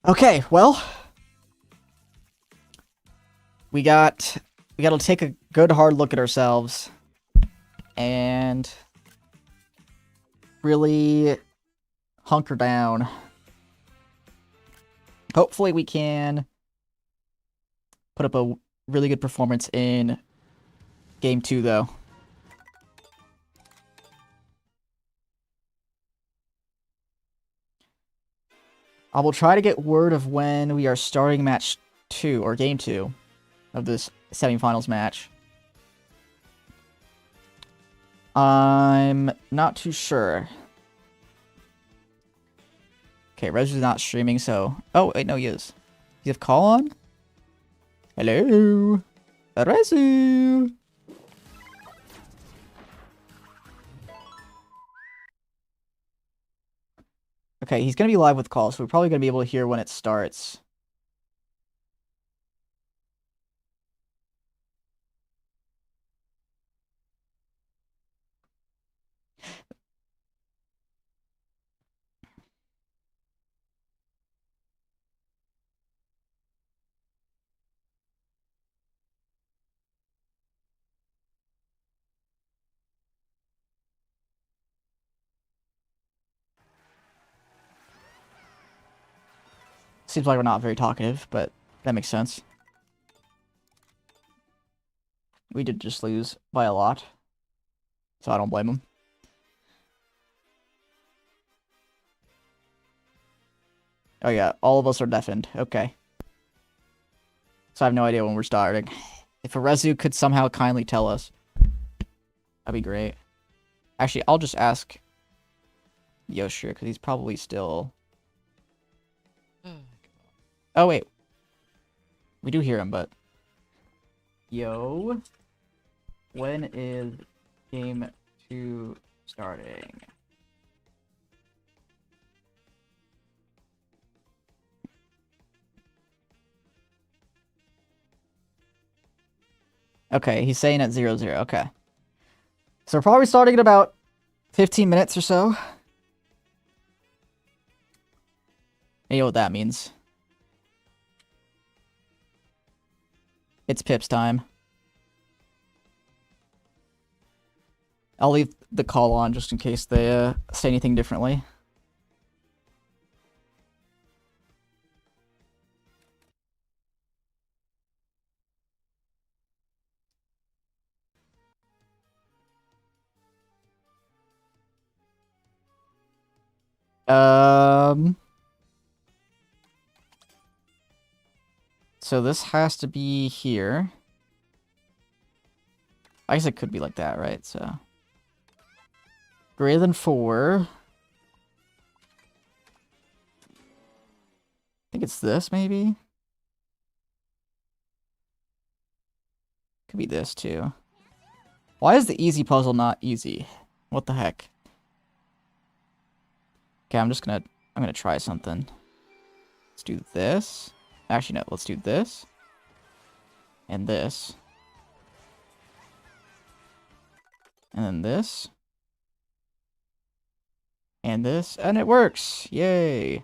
Okay, well, we gotta take a good hard look at ourselves and really hunker down. Hopefully we can put up a really good performance in game 2, though. I will try to get word of when we are starting match 2, or game 2, of this semifinals match. I'm not too sure. Okay, Rezu's not streaming, so... Oh, wait, no, he is. Does he have call on? Hello? Rezu! Okay, he's gonna be live with call, so we're probably gonna be able to hear when it starts. Seems like we're not very talkative, but that makes sense. We did just lose by a lot, so I don't blame him. Oh yeah, all of us are deafened. Okay. So I have no idea when we're starting. If Rezu could somehow kindly tell us, that'd be great. Actually, I'll just ask Yoshir, because he's probably still... Oh, wait. We do hear him, but... Yo. When is game 2 starting? Okay, he's saying at 0-0. Okay. So we're probably starting in about 15 minutes or so. You know what that means. It's Pip's time. I'll leave the call on just in case they say anything differently. So this has to be here. I guess it could be like that, right? So greater than 4. I think it's this, maybe? Could be this, too. Why is the easy puzzle not easy? What the heck? Okay, I'm gonna try something. Let's do this. Actually, no, let's do this. And this. And then this. And this. And it works! Yay!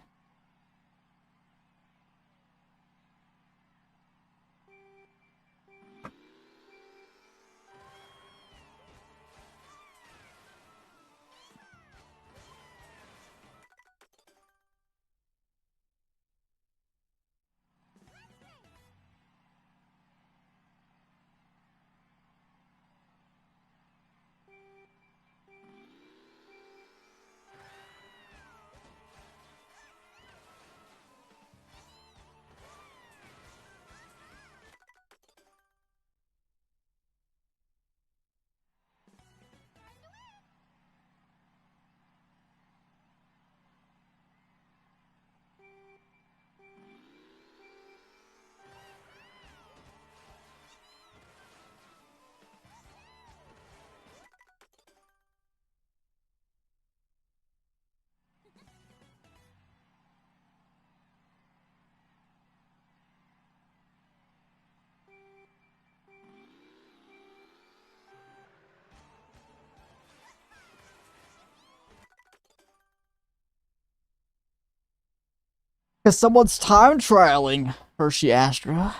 Because someone's time trialing Hershey Astra.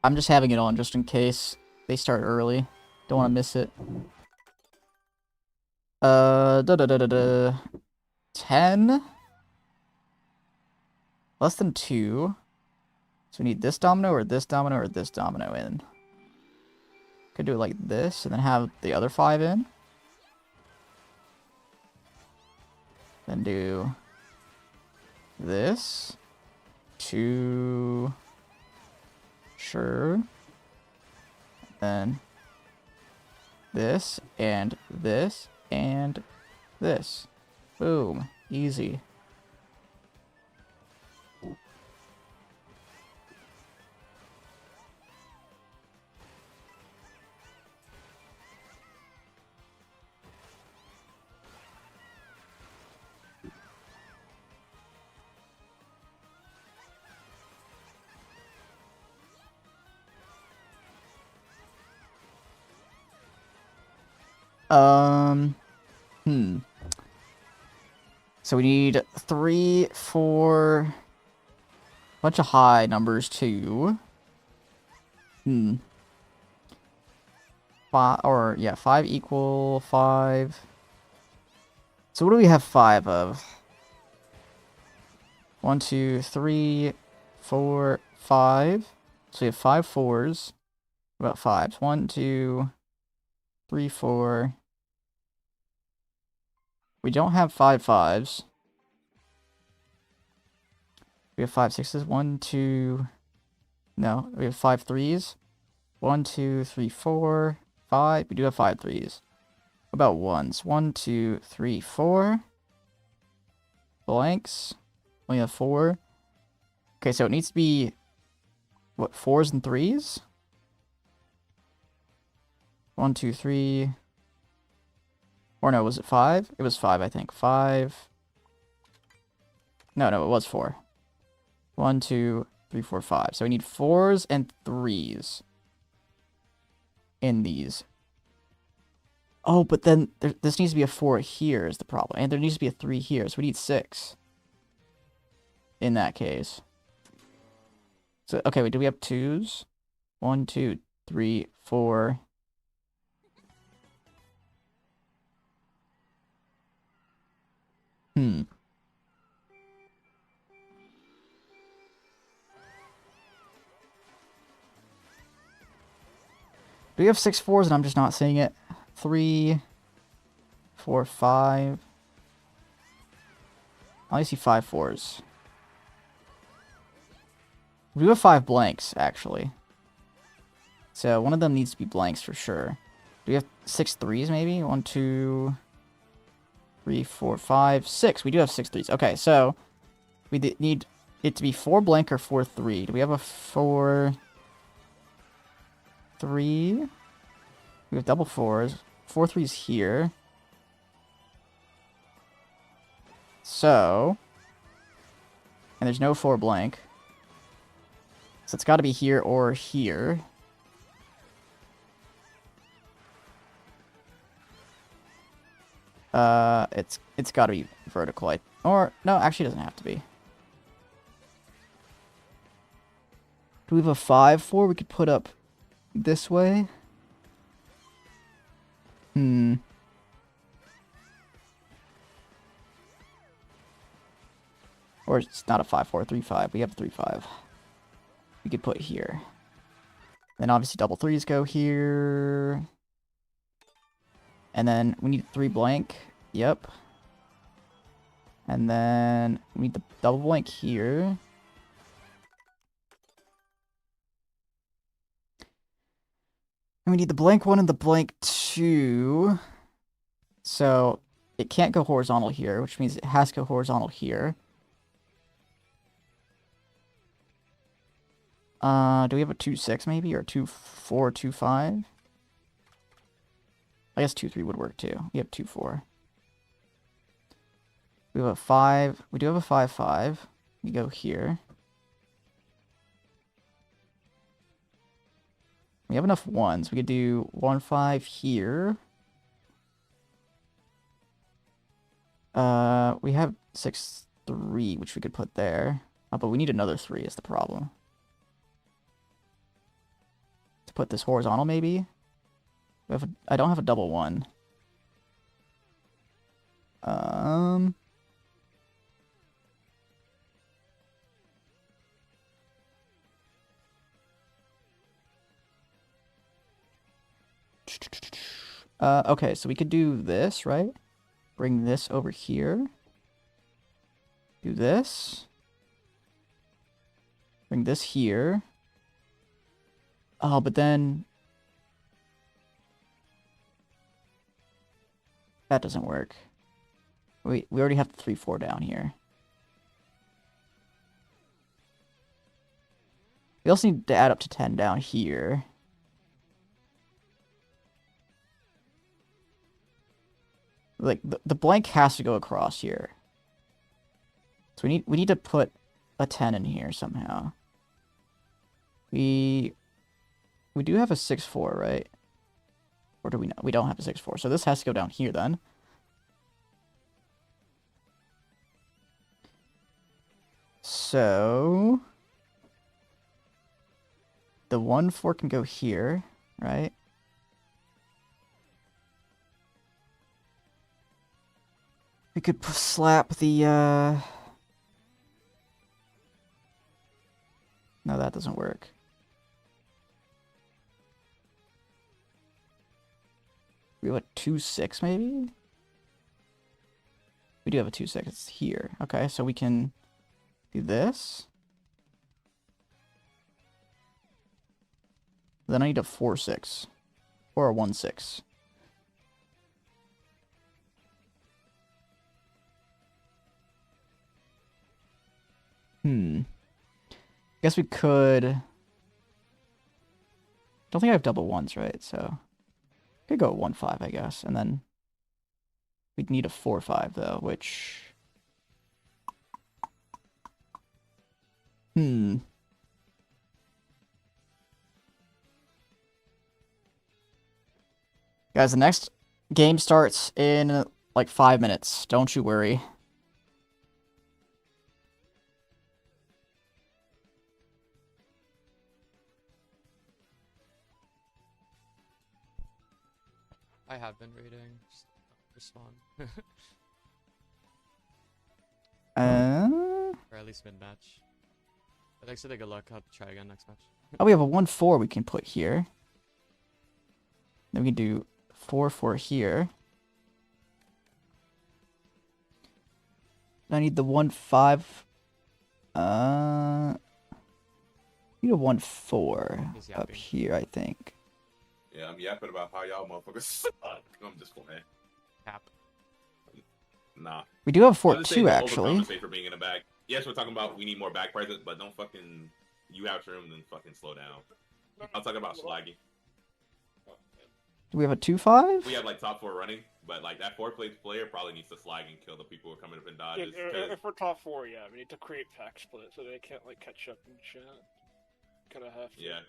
I'm just having it on just in case they start early. Don't want to miss it. 10? Less than 2. So we need this domino or this domino or this domino in. Could do it like this and then have the other 5 in. Then do this. 2. Sure. Then this and this and this. Boom. Easy. So we need 3, 4, bunch of high numbers too. 5, or yeah, 5 equal 5. So what do we have 5 of? 1, 2, 3, 4, 5. So we have 5 4s. About 5s. 1, 2, 3, 4. We don't have 5 5s. We have 5 6s. 1, 2. No, we have 5 3s. 1, 2, 3, 4, 5. We do have 5 3s. What about 1s? 1, 2, 3, 4. Blanks. We have 4. Okay, so it needs to be, what, 4s and 3s? 1, 2, 3. Or no, was it 5? It was 5, I think. 5. No, it was 4. 1, 2, 3, 4, 5. So we need 4s and 3s in these. Oh, but then this needs to be a 4 here is the problem. And there needs to be a 3 here. So we need 6 in that case. So, okay, wait, do we have 2s? 1, 2, 3, 4. Do we have 6 4s and I'm just not seeing it? 3, 4, 5. I only see 5 4s. We do have 5 blanks, actually. So one of them needs to be blanks for sure. Do we have 6 3s maybe? 1, 2, 3, 4, 5, 6. We do have 6 3s. Okay, so we need it to be 4 blank or 4 3. Do we have a 4 3? We have double 4s. 4 3s here. So, and there's no 4 blank. So it's got to be here or here. It's got to be vertical. Or no, actually it doesn't have to be. Do we have a 5 4 we could put up this way? Or it's not a 5 4 3 5. We have a 3 5. We could put here. Then obviously double 3s go here. And then we need 3 blank. Yep. And then we need the double blank here. And we need the blank 1 and the blank 2. So it can't go horizontal here, which means it has to go horizontal here. Do we have a 2 6 maybe? Or 2 4 2 5? I guess 2 3 would work too. We have 2 4. We have a 5. We do have a 5 5. We go here. We have enough 1s. We could do 1 5 here. We have 6-3, which we could put there. But we need another 3 is the problem. To put this horizontal, maybe? I don't have a double 1. Okay, so we could do this, right? Bring this over here. Do this. Bring this here. Oh, but then... that doesn't work. We already have the 3-4 down here. We also need to add up to 10 down here. Like, the blank has to go across here. So we need to put a 10 in here somehow. We do have a 6-4, right? Or do we not? We don't have a 6-4. So this has to go down here then. So the 1-4 can go here, right? We could slap the no, that doesn't work. We have a 2-6 maybe? We do have a 2-6. It's here. Okay, so we can do this. Then I need a 4-6 or a 1-6. Guess we could... don't think I have double 1s, right? So could go 1-5, I guess. And then we'd need a 4-5 though, which... Guys, the next game starts in like 5 minutes. Don't you worry. I have been reading. Just respond. Or at least mid-match. But thanks for the good luck. I'll try again next match. Oh, we have a 1-4 we can put here. Then we can do 4-4 here. I need the 1-5. Need a 1-4 up here, I think. Yeah, I'm yapping about how y'all motherfuckers suck. I'm just playing. Cap. Nah. We do have a I'm just saying 4-2 to actually. overcompensate for being in the back. Yes, we're talking about we need more back presence, but don't fucking you out room and fucking slow down. I'll talk about slagging. Do we have a 2-5? We have like top 4 running, but like that 4th place player probably needs to slag and kill the people who are coming up in dodges. If we're top 4, yeah, we need to create pack split so they can't like catch up and shit. Kinda have to. Yeah.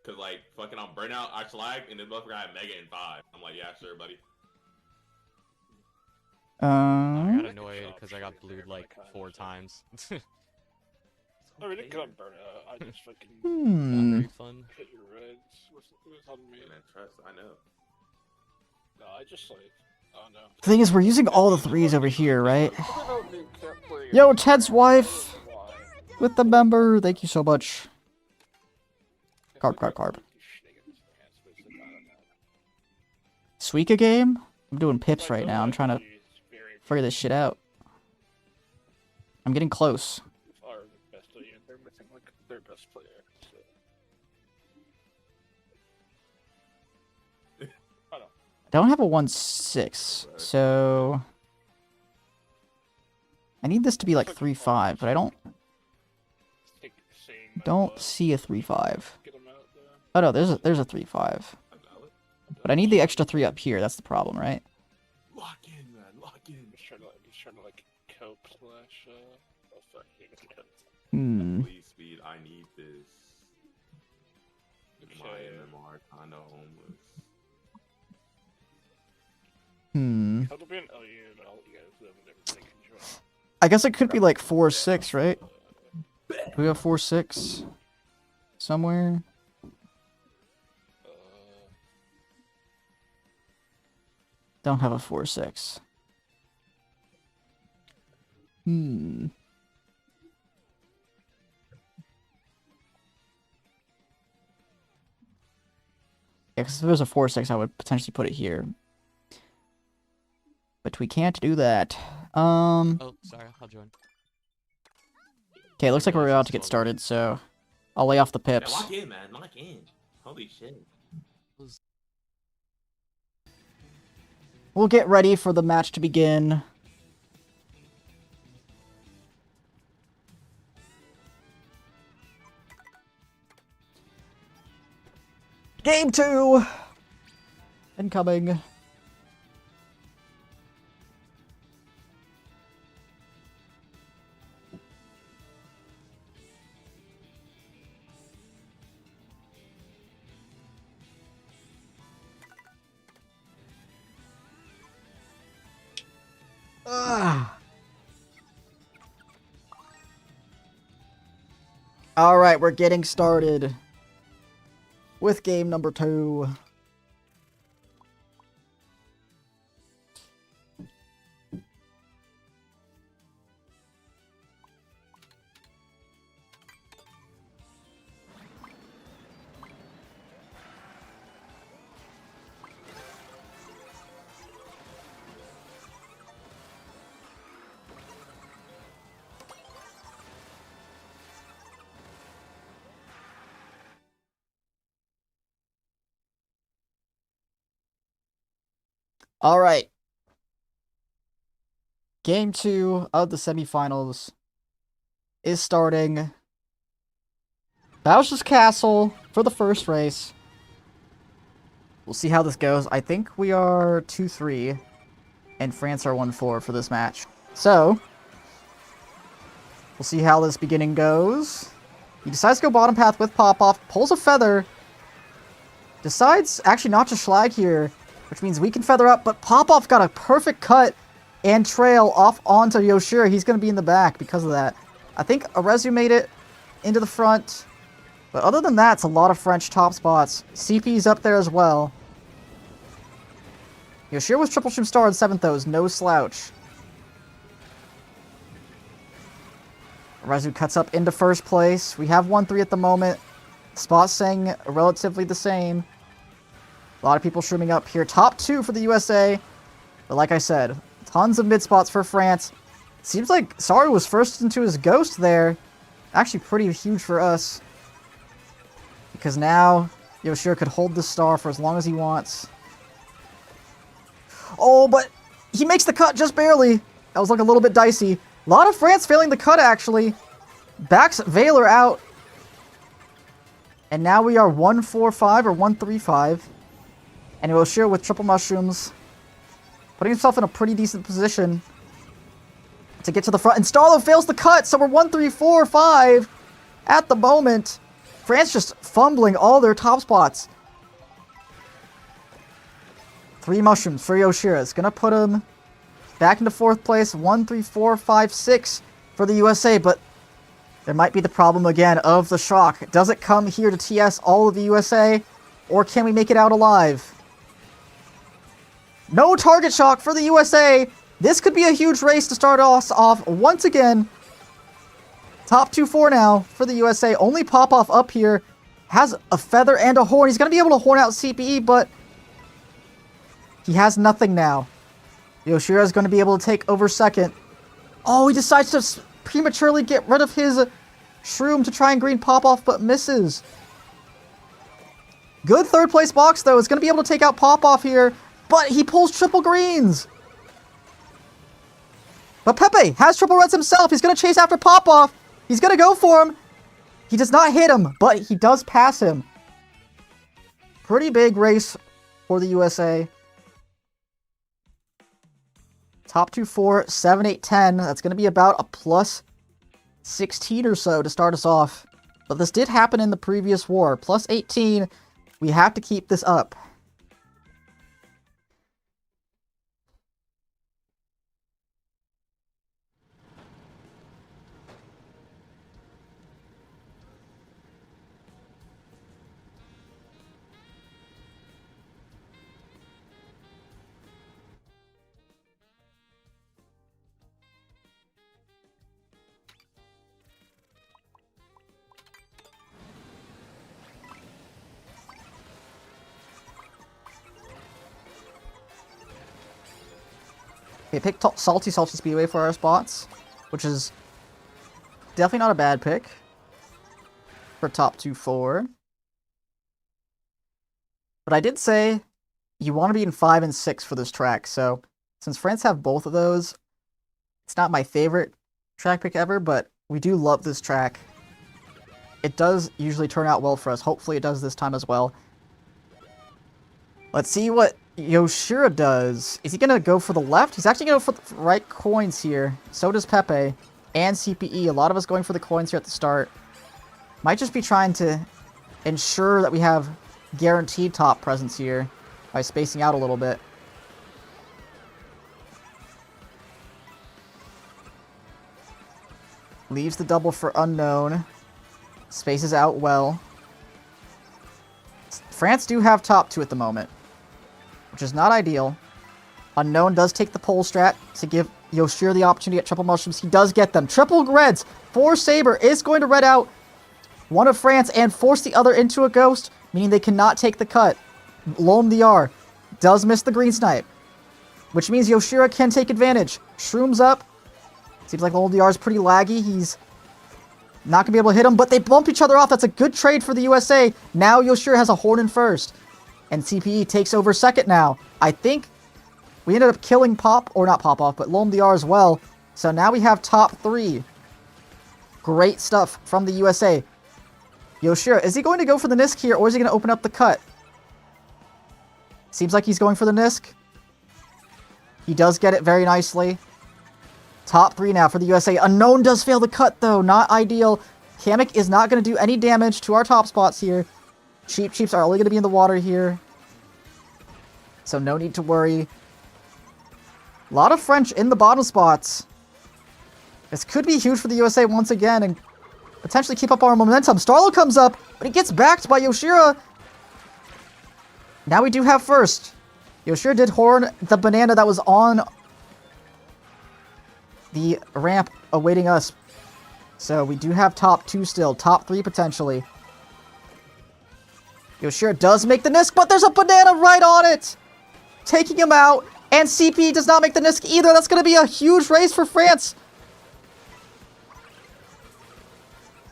Cause like fucking on burnout, I slag and then both guy had mega in 5. I'm like, yeah, sure, buddy. I got annoyed because I got blued like 4 times. I really couldn't burn out. I just fucking Not very fun. hit your reds. It was on me. Man, trust, I know. No, I just like, oh no. The thing is, we're using all the 3s over here, right? Can't play Yo, Ted's wife with the member. Thank you so much. Carb. Suika game? I'm doing pips right now. I'm trying to figure this shit out. I'm getting close. Are the best player. They're missing like their best player. So. I don't have a 1-6, so... I need this to be like 3-5, but I don't see a 3-5. Oh no, there's a 3-5. But I need the extra 3 up here, that's the problem, right? Lock in, man, lock in. He's trying to like cope slash oh fuck, Please speed, I need this. My MMR kinda homeless. It'll be an LU, and I'll let you guys live and everybody can join. I guess it could be like 4-6, right? Do we have 4-6 somewhere? Don't have a 4-6. Hmm. Yeah, because if there was a 4-6, I would potentially put it here. But we can't do that. Oh, sorry, I'll join. Okay, looks like we're about to get started, so I'll lay off the Yeah, pips. lock in, man. Lock in. Holy shit. We'll get ready for the match to begin. Game 2! Incoming. Alright, we're getting started with game number 2. All right. Game 2 of the semifinals is starting. Bowser's Castle for the first race. We'll see how this goes. I think we are 2-3, and France are 1-4 for this match. So, we'll see how this beginning goes. He decides to go bottom path with Pop-Off, pulls a feather, decides actually not to schlag here, which means we can feather up, but Pop-Off got a perfect cut and trail off onto Yoshira. He's going to be in the back because of that. I think Arezu made it into the front, but other than that, it's a lot of French top spots. CP's up there as well. Yoshira was triple stream star in 7th though, is no slouch. Arezu cuts up into first place. We have 1-3 at the moment. Spots staying relatively the same. A lot of people streaming up here. Top 2 for the USA. But like I said, tons of mid spots for France. Seems like Saru was first into his ghost there. Actually pretty huge for us. Because now Yoshira could hold the star for as long as he wants. Oh, but he makes the cut just barely. That was like a little bit dicey. A lot of France failing the cut actually. Backs Valor out. And now we are 1-4-5 or 1-3-5. And Yoshira with triple mushrooms, putting himself in a pretty decent position to get to the front. And Starlo fails the cut, so we're 1-3-4-5 at the moment. France just fumbling all their top spots. 3 mushrooms for Yoshira. It's going to put him back into 4th place. 1-3-4-5-6 for the USA, but there might be the problem again of the shock. Does it come here to TS all of the USA, or can we make it out alive? No target shock for the USA. This could be a huge race to start us off once again. Top 2-4 now for the USA. Only Pop-Off up here has a feather and a horn. He's going to be able to horn out CPE, but he has nothing now. Yoshira is going to be able to take over second. Oh, he decides to prematurely get rid of his shroom to try and green Pop-Off, but misses. Good 3rd place box, though. Is going to be able to take out Pop-Off here. But he pulls triple greens. But Pepe has triple reds himself. He's going to chase after Pop-Off. He's going to go for him. He does not hit him, but he does pass him. Pretty big race for the USA. Top 2-4, 7, 8, 10. That's going to be about a plus 16 or so to start us off. But this did happen in the previous war. Plus 18. We have to keep this up. They picked Salty Speedway for our spots, which is definitely not a bad pick for top 2-4. But I did say you want to be in 5 and 6 for this track, so since France have both of those, it's not my favorite track pick ever, but we do love this track. It does usually turn out well for us. Hopefully it does this time as well. Let's see what Yoshira does. Is he going to go for the left? He's actually going to go for the right coins here. So does Pepe and CPE. A lot of us going for the coins here at the start. Might just be trying to ensure that we have guaranteed top presence here by spacing out a little bit. Leaves the double for unknown. Spaces out well. France do have top 2 at the moment, which is not ideal. Unknown does take the pole strat to give Yoshira the opportunity at triple mushrooms. He does get them. Triple reds for Saber is going to red out one of France and force the other into a ghost, meaning they cannot take the cut. Lom DR does miss the green snipe, which means Yoshira can take advantage. Shrooms up. Seems like Lom DR is pretty laggy. He's not going to be able to hit him, but they bump each other off. That's a good trade for the USA. Now Yoshira has a horn in first, and CPE takes over second now. I think we ended up killing Pop, or not Pop off, but Lom DR as well. So now we have top 3. Great stuff from the USA. Yoshira, is he going to go for the Nisk here, or is he going to open up the cut? Seems like he's going for the Nisk. He does get it very nicely. Top 3 now for the USA. Unknown does fail the cut, though. Not ideal. Kamek is not going to do any damage to our top spots here. Cheeps are only going to be in the water here, so no need to worry. A lot of French in the bottom spots. This could be huge for the USA once again, and potentially keep up our momentum. Starlo comes up, but he gets backed by Yoshira. Now we do have first. Yoshira did horn the banana that was on the ramp awaiting us. So we do have top 2 still. Top 3 potentially. Yoshira does make the Nisk, but there's a banana right on it! Taking him out. And CP does not make the Nisk either. That's going to be a huge race for France.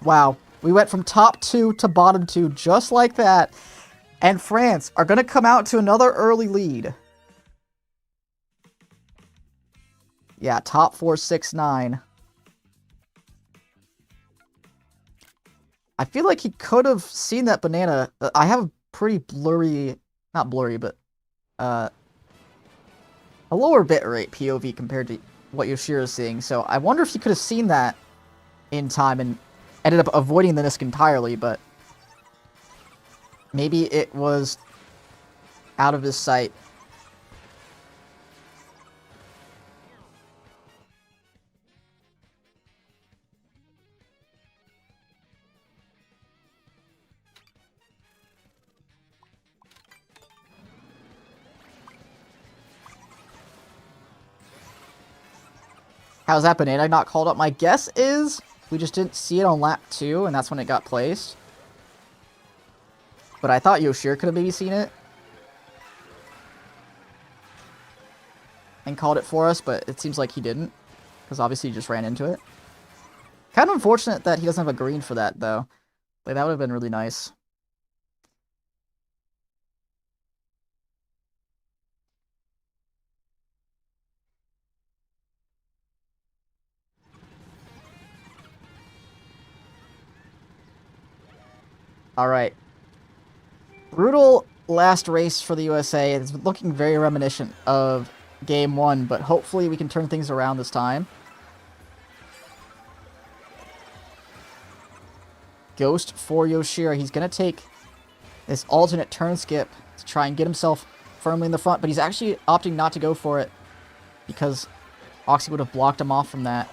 Wow. We went from top 2 to bottom 2 just like that. And France are going to come out to another early lead. Yeah, top 4, 6, 9. I feel like he could have seen that banana. I have a pretty blurry, not blurry, but a lower bitrate POV compared to what Yoshira is seeing. So I wonder if he could have seen that in time and ended up avoiding the Nisk entirely, but maybe it was out of his sight. How's that banana not called up? My guess is we just didn't see it on lap 2, and that's when it got placed. But I thought Yoshira could have maybe seen it and called it for us, but it seems like he didn't, because obviously he just ran into it. Kind of unfortunate that he doesn't have a green for that, though. Like, that would have been really nice. Alright. Brutal last race for the USA. It's looking very reminiscent of Game 1, but hopefully we can turn things around this time. Ghost for Yoshira. He's going to take this alternate turn skip to try and get himself firmly in the front, but he's actually opting not to go for it because Oxy would have blocked him off from that.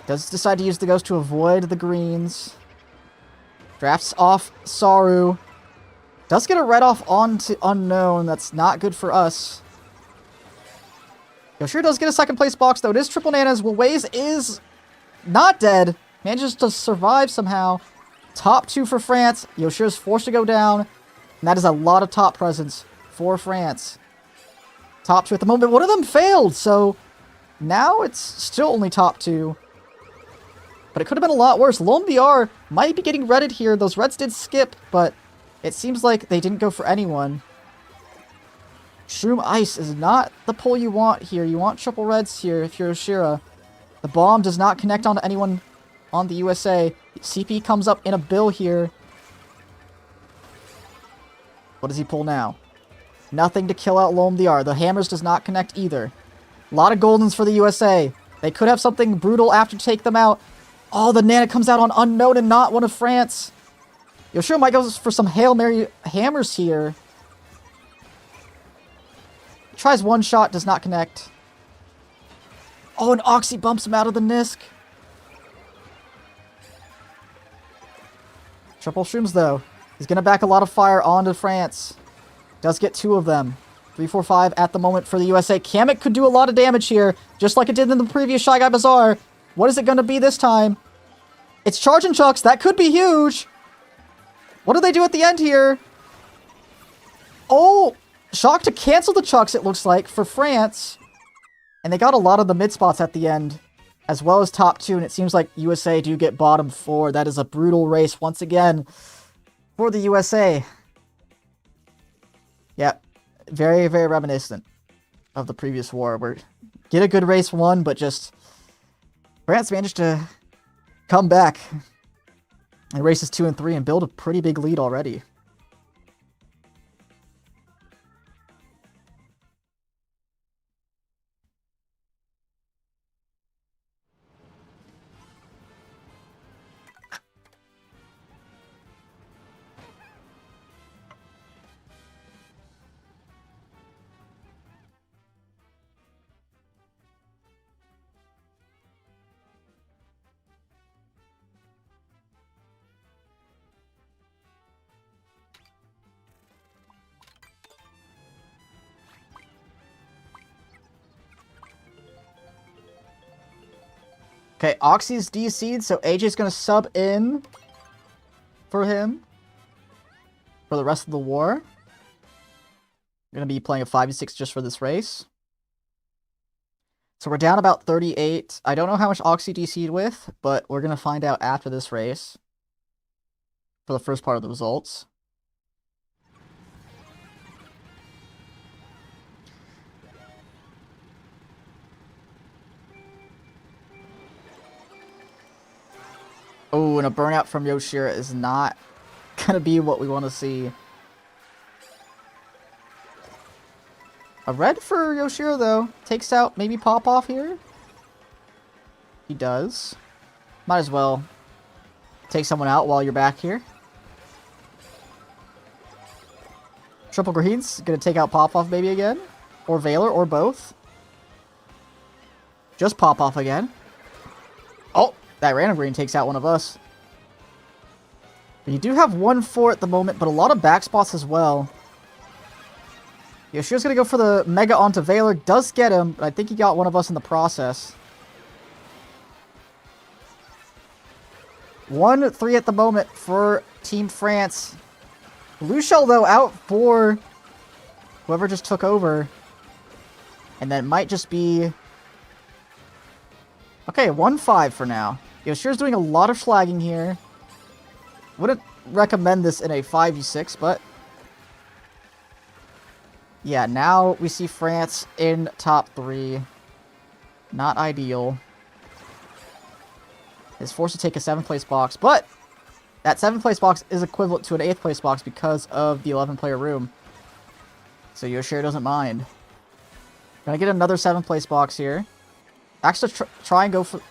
Does decide to use the Ghost to avoid the greens. Drafts off Saru. Does get a red off onto Unknown. That's not good for us. Yoshira does get a second place box, though. It is triple nanas. Waze is not dead. Manages to survive somehow. Top 2 for France. Yoshira's forced to go down. And that is a lot of top presence for France. Top 2 at the moment. One of them failed, so Now it's still only top 2. But it could have been a lot worse. LeADERBOARD might be getting redded here. Those reds did skip, but it seems like they didn't go for anyone. Shroom Ice is not the pull you want here. You want triple reds here if you're Oshira. The bomb does not connect onto anyone on the USA. CP comes up in a bill here. What does he pull now? Nothing to kill out LeADERBOARD. The hammers does not connect either. A lot of goldens for the USA. They could have something brutal after to take them out. Oh, the Nana comes out on unknown and not one of France. Yoshiro might go for some Hail Mary hammers here. Tries one shot, does not connect. Oh, and Oxy bumps him out of the Nisk. Triple shrooms, though. He's going to back a lot of fire onto France. Does get 2 of them. 3, 4, 5 at the moment for the USA. Kamek could do a lot of damage here, just like it did in the previous Shy Guy Bazaar. What is it going to be this time? It's charging chucks. That could be huge. What do they do at the end here? Oh, Shock to cancel the chucks, it looks like, for France. And they got a lot of the mid spots at the end, as well as top 2. And it seems like USA do get bottom 4. That is a brutal race once again for the USA. Yeah, very, very reminiscent of the previous war, where get a good race 1, but just France managed to come back in races 2 and 3 and build a pretty big lead already. Okay, Oxy's DC'd, so AJ's going to sub in for him for the rest of the war. Going to be playing a 5v6 just for this race. So we're down about 38. I don't know how much Oxy DC'd with, but we're going to find out after this race for the first part of the results. Oh, and a burnout from Yoshira is not going to be what we want to see. A red for Yoshira, though. Takes out maybe Pop-Off here. He does. Might as well take someone out while you're back here. Triple Greens going to take out Pop-Off maybe again. Or Valor, or both. Just Pop-Off again. Oh! That random green takes out one of us. But you do have 1-4 at the moment, but a lot of back spots as well. Yoshira's going to go for the Mega onto Valor. Does get him, but I think he got one of us in the process. 1-3 at the moment for Team France. Blue Shell, though, out for whoever just took over. And that might just be... Okay, 1-5 for now. Yoshira's doing a lot of slagging here. Wouldn't recommend this in a 5v6, but... Yeah, now we see France in top 3. Not ideal. Is forced to take a 7th place box, but... That 7th place box is equivalent to an 8th place box because of the 11-player room. So Yoshira doesn't mind. Gonna get another 7th place box here. Actually, try and go for...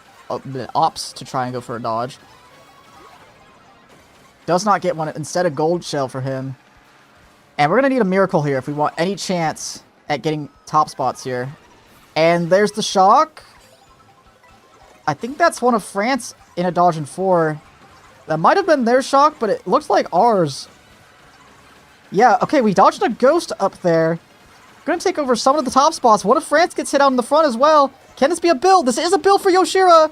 Ops to try and go for a dodge. Does not get one. Instead, a gold shell for him. And we're going to need a miracle here if we want any chance at getting top spots here. And there's the shock. I think that's one of France in a dodge and 4. That might have been their shock, but it looks like ours. Yeah, okay, we dodged a ghost up there. Going to take over some of the top spots. What if France gets hit out in the front as well? Can this be a build? This is a build for Yoshira.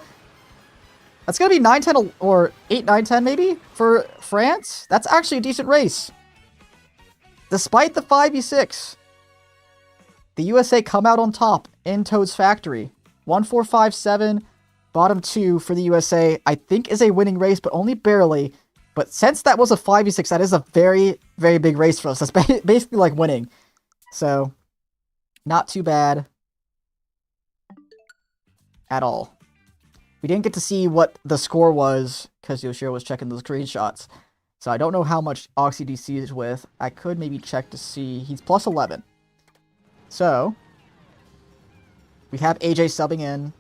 That's going to be 9-10 or 8-9-10 maybe for France. That's actually a decent race. Despite the 5v6, the USA come out on top in Toad's factory. 1, 4, 5, 7. Bottom 2 for the USA, I think, is a winning race, but only barely. But since that was a 5v6, that is a very, very big race for us. That's basically like winning. So, not too bad at all. We didn't get to see what the score was because Yoshiro was checking those screenshots. So I don't know how much Oxy DC is with. I could maybe check to see. He's plus 11. So, we have AJ subbing in.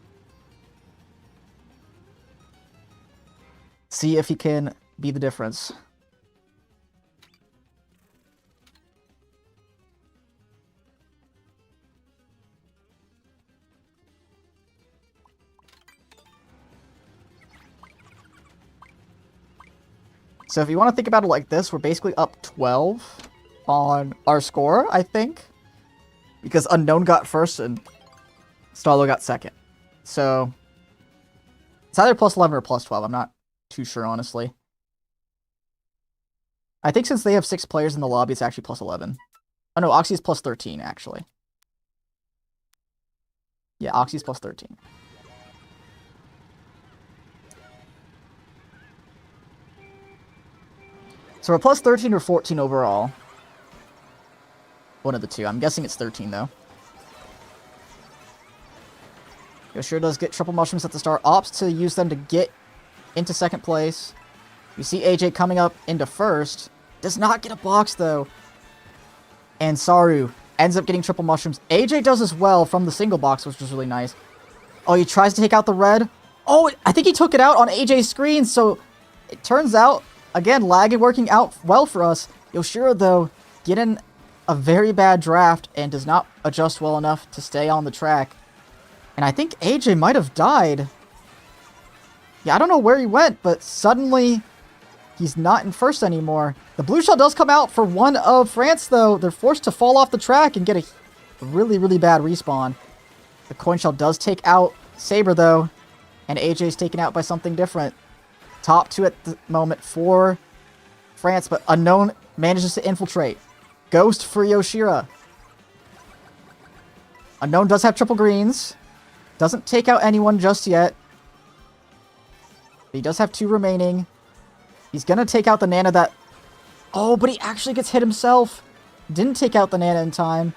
See if he can be the difference. So if you want to think about it like this, we're basically up 12 on our score, I think. Because Unknown got first and Starlo got second. So it's either plus 11 or plus 12. I'm not too sure, honestly. I think since they have 6 players in the lobby, it's actually plus 11. Oh no, Oxy's plus 13, actually. Yeah, Oxy's plus 13. So we're plus 13 or 14 overall. One of the two. I'm guessing it's 13, though. Yoshiro does get triple mushrooms at the start. Opts to use them to get into second place. You see AJ coming up into first. Does not get a box, though. And Saru ends up getting triple mushrooms. AJ does as well from the single box, which was really nice. Oh, he tries to take out the red. Oh, I think he took it out on AJ's screen, so it turns out, again, lag and working out well for us. Yoshiro, though, getting a very bad draft and does not adjust well enough to stay on the track. And I think AJ might have died. Yeah, I don't know where he went, but suddenly he's not in first anymore. The blue shell does come out for one of France, though. They're forced to fall off the track and get a really, really bad respawn. The coin shell does take out Saber, though, and AJ's taken out by something different. Top 2 at the moment for France, but Unknown manages to infiltrate. Ghost for Yoshira. Unknown does have triple greens. Doesn't take out anyone just yet. But he does have 2 remaining. He's going to take out the Nana that... Oh, but he actually gets hit himself. Didn't take out the Nana in time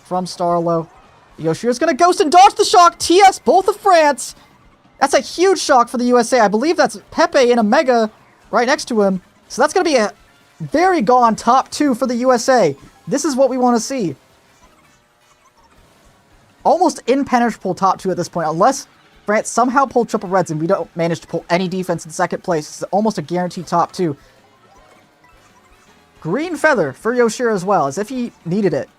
from Starlo. Yoshira's going to ghost and dodge the shock. TS, both of France. That's a huge shock for the USA. I believe that's Pepe in a Mega right next to him. So that's going to be a very gone top 2 for the USA. This is what we want to see. Almost impenetrable top 2 at this point, unless France somehow pulled triple reds and we don't manage to pull any defense in second place. It's almost a guaranteed top 2. Green feather for Yoshiro as well, as if he needed it.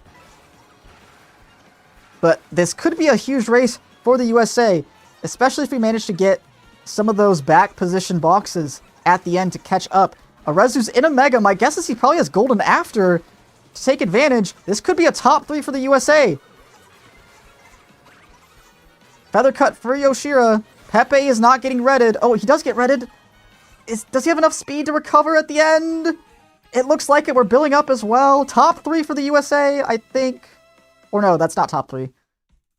But this could be a huge race for the USA, especially if we manage to get some of those back position boxes at the end to catch up. Arezu's in a Mega. My guess is he probably has golden after to take advantage. This could be a top 3 for the USA. Feather cut for Yoshira. Pepe is not getting redded. Oh, he does get redded. Does he have enough speed to recover at the end? It looks like it. We're building up as well. Top 3 for the USA, I think. Or no, that's not top 3. I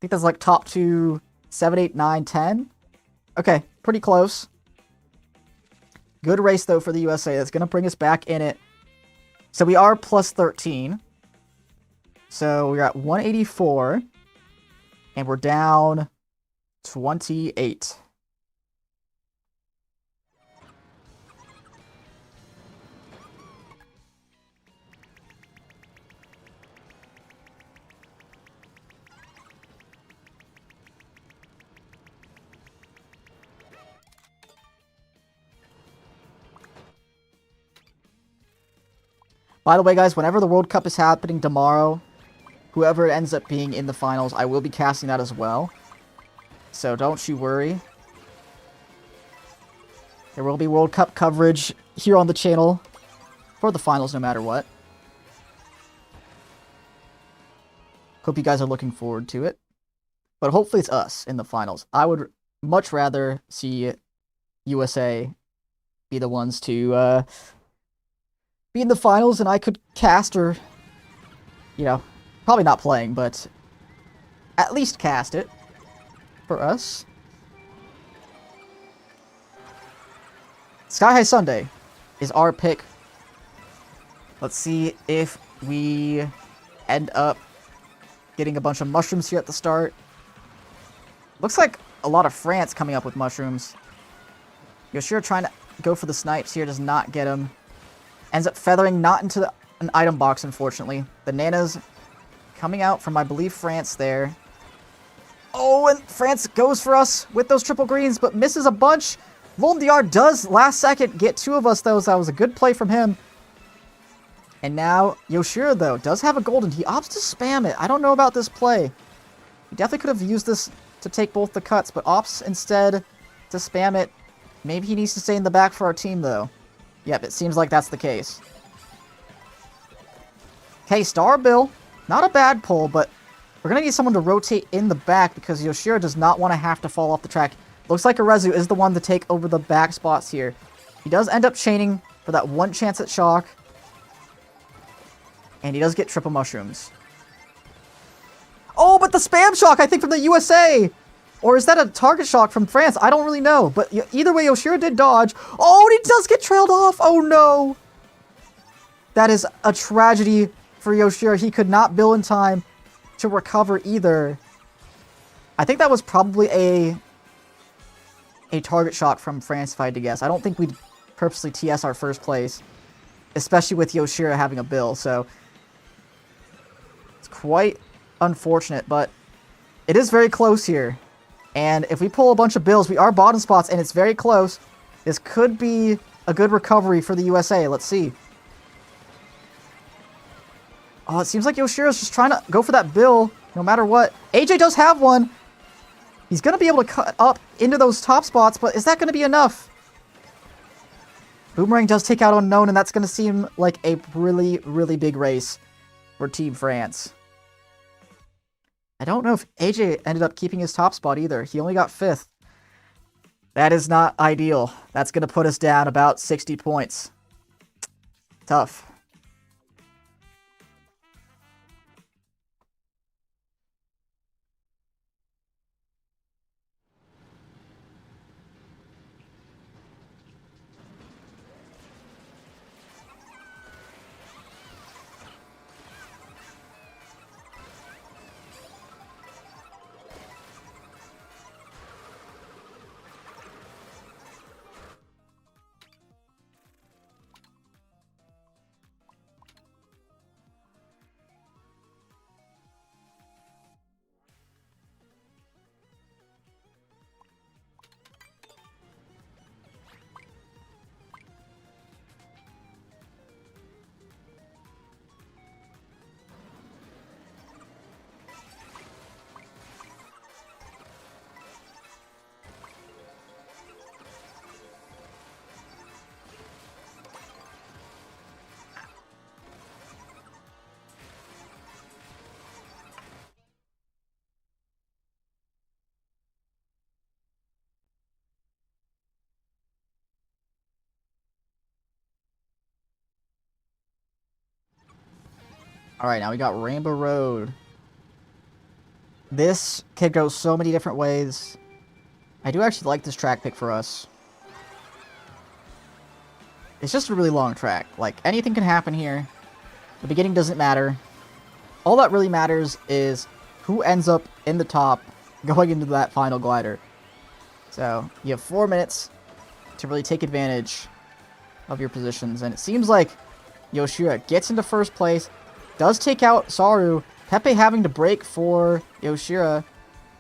think that's like top 2, 7, 8, 9, 10. Okay, pretty close. Good race, though, for the USA. That's going to bring us back in it. So we are plus 13. So we're at 184. And we're down 28. By the way, guys, whenever the World Cup is happening tomorrow, whoever ends up being in the finals, I will be casting that as well. So don't you worry. There will be World Cup coverage here on the channel for the finals no matter what. Hope you guys are looking forward to it. But hopefully it's us in the finals. I would much rather see USA be the ones to be in the finals, and I could cast or, you know, probably not playing, but at least cast it for us. Sky High Sunday is our pick. Let's see if we end up getting a bunch of mushrooms here at the start. Looks like a lot of France coming up with mushrooms. Yoshiro trying to go for the snipes here, does not get him. Ends up feathering not into an item box, unfortunately. The Nanas coming out from, I believe, France there. Oh, and France goes for us with those triple greens, but misses a bunch. Volndiar does last second get 2 of us, though, so that was a good play from him. And now Yoshiro, though, does have a golden. He opts to spam it. I don't know about this play. He definitely could have used this to take both the cuts, but opts instead to spam it. Maybe he needs to stay in the back for our team, though. Yep, it seems like that's the case. Okay, Star Bill. Not a bad pull, but we're going to need someone to rotate in the back because Yoshiro does not want to have to fall off the track. Looks like Arezu is the one to take over the back spots here. He does end up chaining for that one chance at shock. And he does get triple mushrooms. Oh, but the spam shock, I think, from the USA! Or is that a target shock from France? I don't really know. But either way, Yoshiro did dodge. Oh, and he does get trailed off! Oh, no! That is a tragedy for Yoshiro. He could not bill in time to recover either. I think that was probably a target shock from France, if I had to guess. I don't think we'd purposely TS our first place. Especially with Yoshiro having a bill, so... It's quite unfortunate, but it is very close here. And if we pull a bunch of bills, we are bottom spots, and it's very close. This could be a good recovery for the USA. Let's see. Oh, it seems like Yoshiro's just trying to go for that bill, no matter what. AJ does have one. He's going to be able to cut up into those top spots, but is that going to be enough? Boomerang does take out Unknown, and that's going to seem like a really, really big race for Team France. I don't know if AJ ended up keeping his top spot either. He only got 5th. That is not ideal. That's going to put us down about 60 points. Tough. Alright, now we got Rainbow Road. This could go so many different ways. I do actually like this track pick for us. It's just a really long track. Like, anything can happen here. The beginning doesn't matter. All that really matters is who ends up in the top going into that final glider. So, you have 4 minutes to really take advantage of your positions. And it seems like Yoshiro gets into first place, does take out Saru. Pepe having to break for Yoshiro.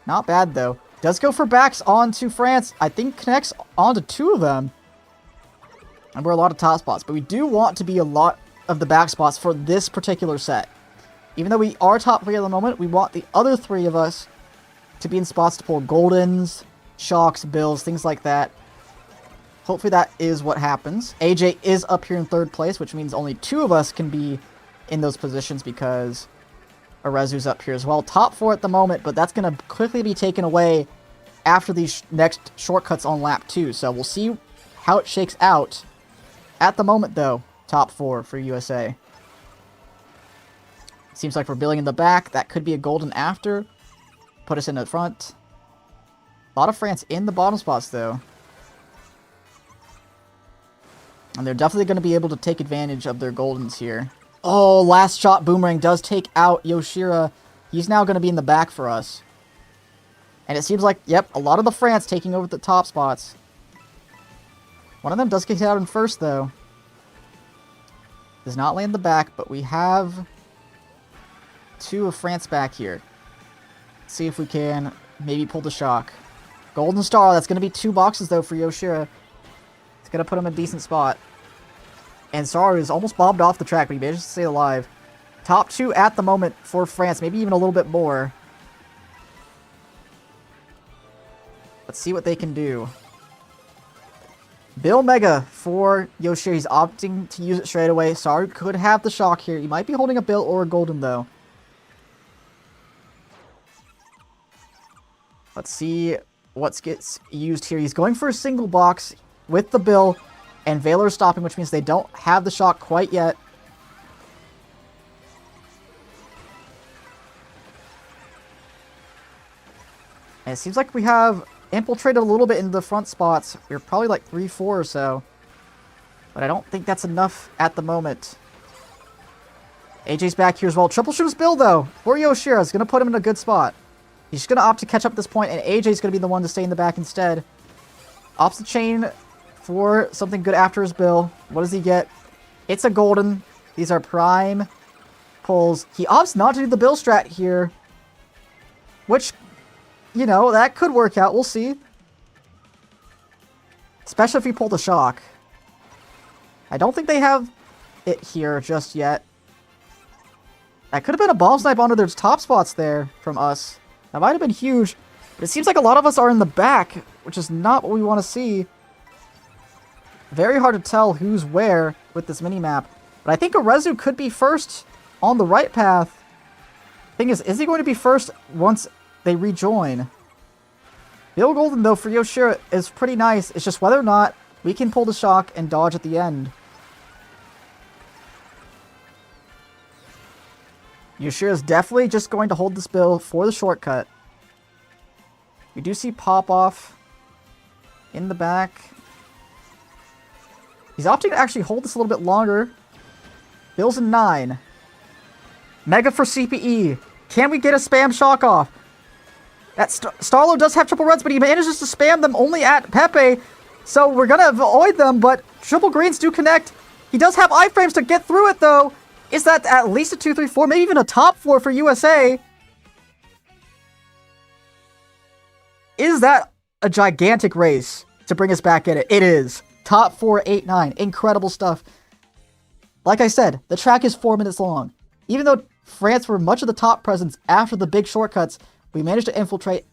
Not bad, though. Does go for backs onto France. I think connects onto 2 of them. And we're a lot of top spots. But we do want to be a lot of the back spots for this particular set. Even though we are top 3 at the moment, we want the other 3 of us to be in spots to pull Goldens, Shocks, Bills, things like that. Hopefully that is what happens. AJ is up here in 3rd place, which means only 2 of us can be in those positions because Arezu's up here as well. Top 4 at the moment, but that's going to quickly be taken away after these next shortcuts on lap 2. So we'll see how it shakes out. At the moment, though, top 4 for USA. Seems like we're billing in the back. That could be a golden after. Put us in the front. A lot of France in the bottom spots, though. And they're definitely going to be able to take advantage of their goldens here. Oh, last shot boomerang does take out Yoshira. He's now going to be in the back for us. And it seems like, yep, a lot of the France taking over the top spots. One of them does get out in first, though. Does not land the back, but we have 2 of France back here. Let's see if we can maybe pull the shock. Golden Star, that's going to be 2 boxes, though, for Yoshira. It's going to put him in a decent spot. And Saru is almost bobbed off the track, but he managed to stay alive. Top 2 at the moment for France, maybe even a little bit more. Let's see what they can do. Bill Mega for Yoshira. He's opting to use it straight away. Saru could have the shock here. He might be holding a Bill or a Golden, though. Let's see what gets used here. He's going for a single box with the Bill, and Valor is stopping, which means they don't have the shock quite yet. And it seems like we have infiltrated a little bit into the front spots. We're probably like 3-4 or so. But I don't think that's enough at the moment. AJ's back here as well. Triple shoots Bill, though, for Yoshira is going to put him in a good spot. He's just going to opt to catch up at this point, and AJ's going to be the one to stay in the back instead. Opts the chain for something good after his Bill. What does he get? It's a Golden. These are prime pulls. He opts not to do the Bill strat here, which, you know, that could work out. We'll see. Especially if we pull the shock. I don't think they have it here just yet. That could have been a bomb snipe onto their top spots there from us. That might have been huge. But it seems like a lot of us are in the back, which is not what we want to see. Very hard to tell who's where with this mini-map. But I think Arezu could be first on the right path. Thing is he going to be first once they rejoin? Bill Golden, though, for Yoshira is pretty nice. It's just whether or not we can pull the shock and dodge at the end. Yoshira is definitely just going to hold this Bill for the shortcut. We do see Pop-Off in the back. He's opting to actually hold this a little bit longer. Bill's in 9. Mega for CPE. Can we get a spam shock off? That Starlo does have triple reds, but he manages to spam them only at Pepe. So we're going to avoid them, but triple greens do connect. He does have iframes to get through it, though. Is that at least a 2-3-4, maybe even a top 4 for USA? Is that a gigantic race to bring us back in it? It is. Top 4, 8, 9. Incredible stuff. Like I said, the track is 4 minutes long. Even though France were much of the top presence after the big shortcuts, we managed to infiltrate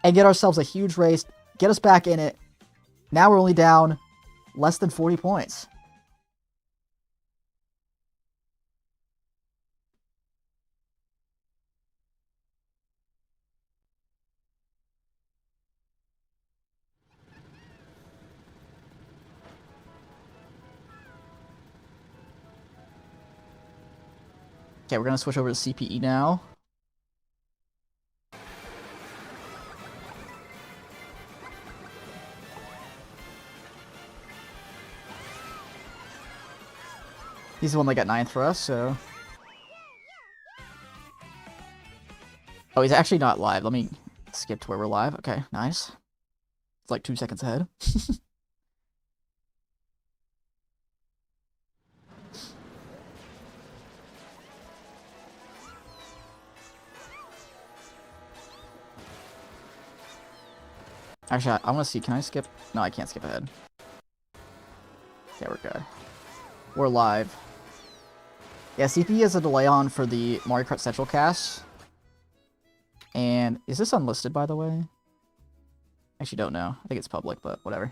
and get ourselves a huge race, get us back in it. Now we're only down less than 40 points. Okay, we're going to switch over to CPE now. He's the one that got 9th for us, so... Oh, he's actually not live. Let me skip to where we're live. Okay, nice. It's like 2 seconds ahead. Actually, I want to see. Can I skip? No, I can't skip ahead. Okay, we're good. We're live. Yeah, CP has a delay on for the Mario Kart Central cast. And is this unlisted, by the way? Actually, don't know. I think it's public, but whatever.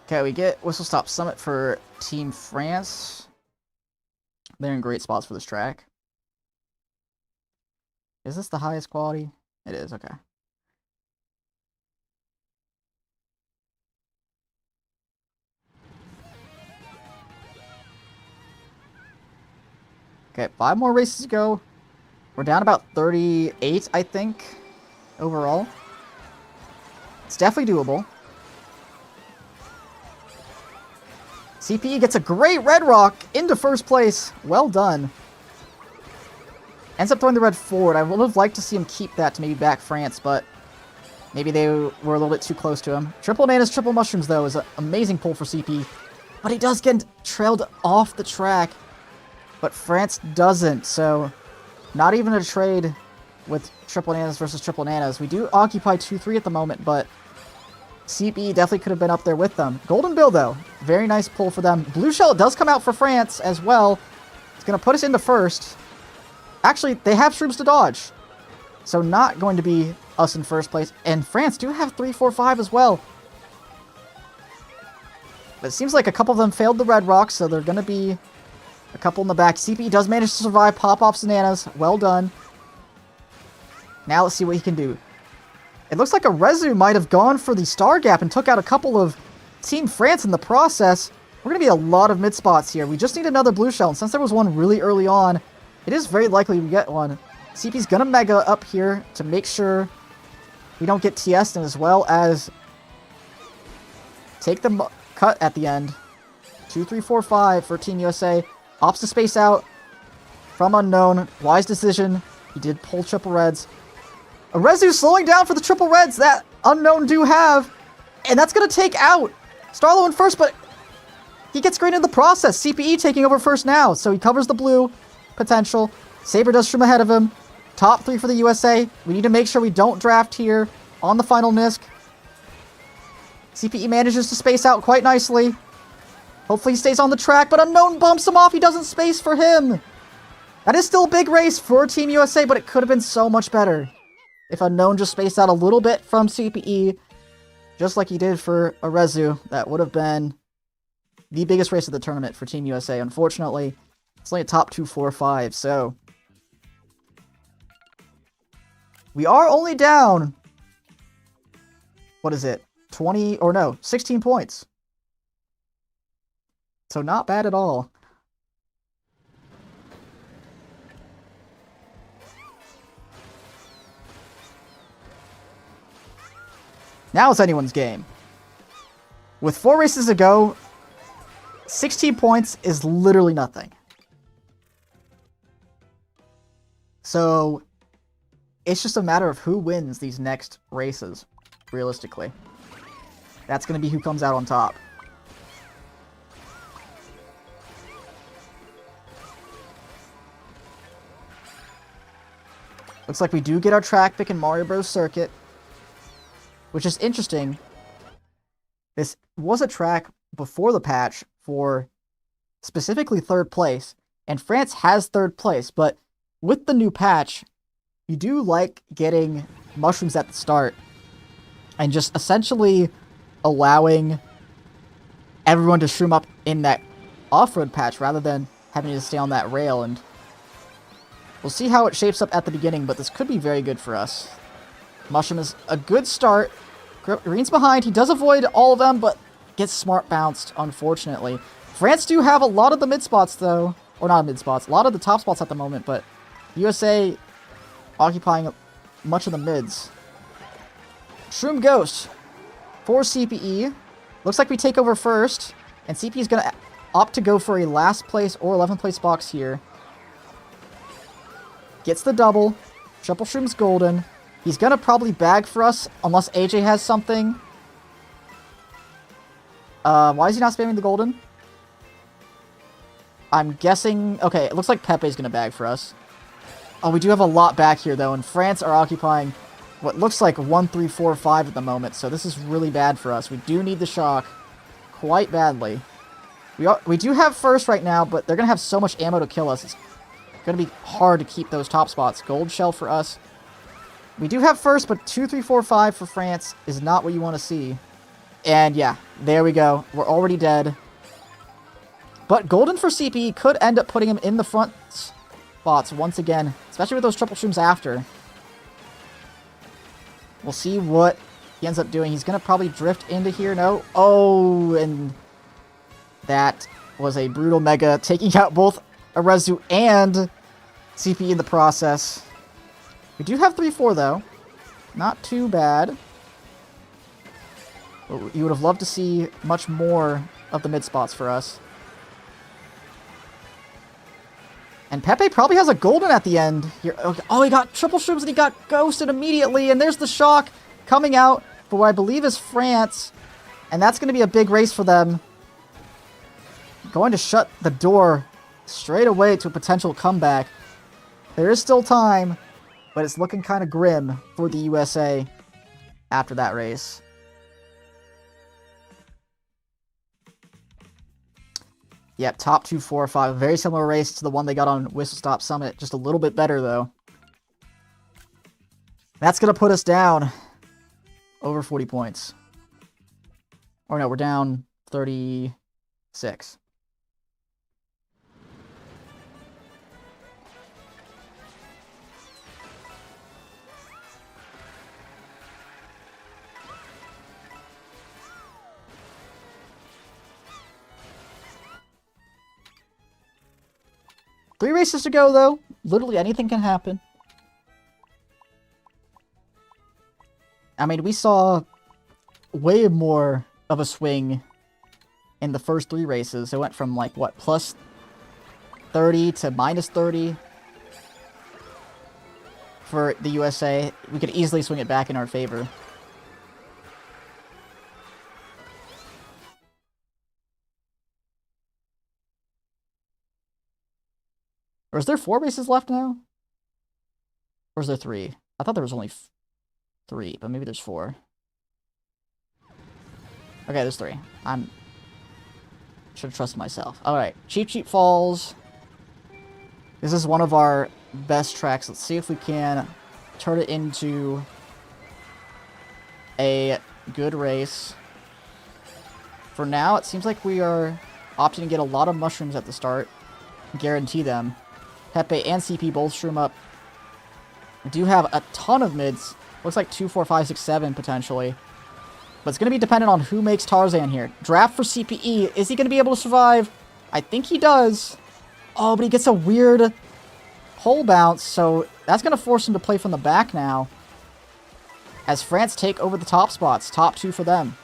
Okay, we get Whistle Stop Summit for Team France. They're in great spots for this track. Is this the highest quality? It is, okay. Okay, 5 more races to go. We're down about 38, I think, overall. It's definitely doable. CPE gets a great red rock into first place. Well done. Ends up throwing the red forward. I would have liked to see him keep that to maybe back France, but maybe they were a little bit too close to him. Triple bananas, triple mushrooms, though, is an amazing pull for CP. But he does get trailed off the track. But France doesn't, so not even a trade with triple bananas versus triple bananas. We do occupy 2-3 at the moment, but CPE definitely could have been up there with them. Golden Bill, though. Very nice pull for them. Blue Shell does come out for France as well. It's going to put us into first. Actually, they have shrooms to dodge. So not going to be us in first place. And France do have 3, 4, 5 as well. But it seems like a couple of them failed the red rock, so they're going to be a couple in the back. CPE does manage to survive pop-offs bananas. Well done. Now let's see what he can do. It looks like a Rezu might have gone for the star gap and took out a couple of Team France in the process. We're going to be a lot of mid spots here. We just need another blue shell, and since there was one really early on, it is very likely we get one. CP's going to mega up here to make sure we don't get TS'd, and as well as take the cut at the end. 2, 3, 4, 5 for Team USA. Opts to space out from unknown. Wise decision. He did pull triple reds. A Rezu slowing down for the triple reds that unknown do have. And that's going to take out Starlo in first, but he gets green in the process. CPE taking over first now, so he covers the blue potential. Saber does shroom ahead of him. Top 3 for the USA. We need to make sure we don't draft here on the final Nisk. CPE manages to space out quite nicely. Hopefully he stays on the track, but unknown bumps him off. He doesn't space for him. That is still a big race for Team USA, but it could have been so much better if unknown just spaced out a little bit from CPE, just like he did for Arezu. That would have been the biggest race of the tournament for Team USA. Unfortunately, it's only a top 2, 4, 5, so we are only down, what is it, 20, or no, 16 points. So not bad at all. Now it's anyone's game. With 4 races to go, 16 points is literally nothing. So it's just a matter of who wins these next races, realistically. That's going to be who comes out on top. Looks like we do get our track pick in Mario Bros. Circuit, which is interesting. This was a track before the patch for specifically 3rd place, and France has 3rd place, but with the new patch, you do like getting mushrooms at the start and just essentially allowing everyone to shroom up in that off-road patch rather than having to stay on that rail. And we'll see how it shapes up at the beginning, but this could be very good for us. Mushroom is a good start. Green's behind. He does avoid all of them, but gets smart bounced, unfortunately. France do have a lot of the mid spots, though. Or not mid spots. A lot of the top spots at the moment, but USA occupying much of the mids. Shroom Ghost for CPE. Looks like we take over first, and CPE is going to opt to go for a last place or 11th place box here. Gets the double. Triple Shroom's golden. He's going to probably bag for us, unless AJ has something. Why is he not spamming the golden? I'm guessing... Okay, it looks like Pepe's going to bag for us. Oh, we do have a lot back here, though, and France are occupying what looks like 1, 3, 4, 5 at the moment, so this is really bad for us. We do need the shock quite badly. We do have first right now, but they're going to have so much ammo to kill us. It's going to be hard to keep those top spots. Gold shell for us. We do have first, but 2, 3, 4, 5 for France is not what you want to see. And yeah, there we go. We're already dead. But golden for CP could end up putting him in the front spots once again, especially with those triple shrooms after. We'll see what he ends up doing. He's going to probably drift into here. No. Oh, and that was a brutal mega, taking out both Arezu and CPE in the process. We do have 3-4 though. Not too bad. But you would have loved to see much more of the mid spots for us. And Pepe probably has a golden at the end here. Okay. Oh, he got triple shrooms and he got ghosted immediately. And there's the shock coming out for what I believe is France. And that's going to be a big race for them. Going to shut the door straight away to a potential comeback. There is still time, but it's looking kind of grim for the USA after that race. Yep, top 2, 4, 5. Very similar race to the one they got on Whistle Stop Summit. Just a little bit better, though. That's going to put us down over 40 points. Or no, we're down 36. Three races to go, though. Literally anything can happen. I mean, we saw way more of a swing in the first 3 races. It went from, like, what, plus 30 to minus 30 for the USA. We could easily swing it back in our favor. Or is there 4 races left now? Or is there 3? I thought there was only 3, but maybe there's 4. Okay, there's 3. Should have trusted myself. Alright, Cheap Cheap Falls. This is one of our best tracks. Let's see if we can turn it into a good race. For now, it seems like we are opting to get a lot of mushrooms at the start. Guarantee them. Pepe and CP both shroom up. We do have a ton of mids. Looks like 2, 4, 5, 6, 7 potentially. But it's going to be dependent on who makes Tarzan here. Draft for CPE. Is he going to be able to survive? I think he does. Oh, but he gets a weird pole bounce. So that's going to force him to play from the back now. As France take over the top spots. Top 2 for them.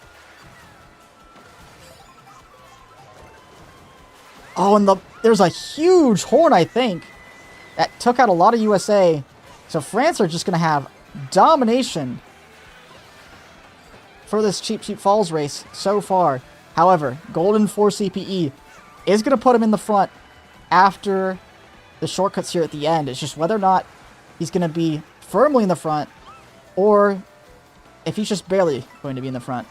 Oh, and there's a huge horn, I think, that took out a lot of USA. So France are just going to have domination for this Cheap Cheap Falls race so far. However, golden for CPE is going to put him in the front after the shortcuts here at the end. It's just whether or not he's going to be firmly in the front or if he's just barely going to be in the front.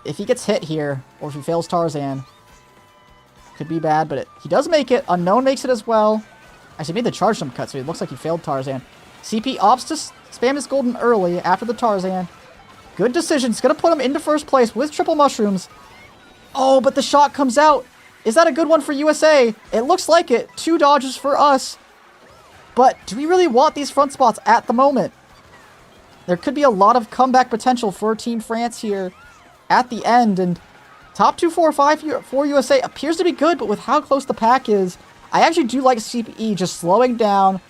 If he gets hit here or if he fails Tarzan, could be bad, but he does make it. Unknown makes it as well. Actually, he made the charge jump cut, so it looks like he failed Tarzan. CP opts to spam his golden early after the Tarzan. Good decision. It's going to put him into first place with triple mushrooms. Oh, but the shot comes out. Is that a good one for USA? It looks like it. 2 dodges for us. But do we really want these front spots at the moment? There could be a lot of comeback potential for Team France here at the end, and top 2, 4, 5 for USA appears to be good, but with how close the pack is, I actually do like CPE just slowing down,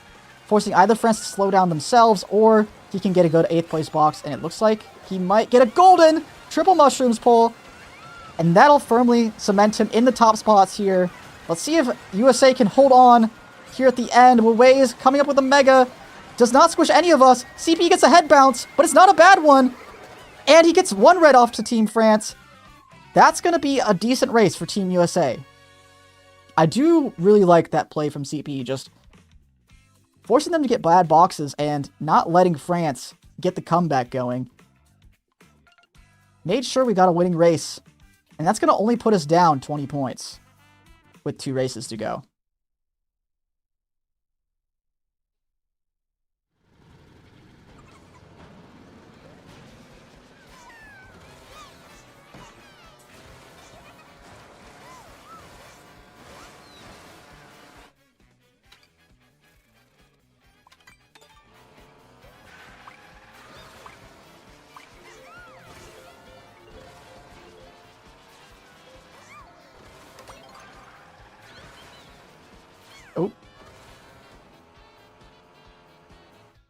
forcing either France to slow down themselves, or he can get a good 8th place box, and it looks like he might get a golden triple mushrooms pull, and that'll firmly cement him in the top spots here. Let's see if USA can hold on here at the end. Ways coming up with a mega. Does not squish any of us. CPE gets a head bounce, but it's not a bad one. And he gets 1 red off to Team France. That's going to be a decent race for Team USA. I do really like that play from CPE, just forcing them to get bad boxes and not letting France get the comeback going. Made sure we got a winning race, and that's going to only put us down 20 points with 2 races to go. Oh.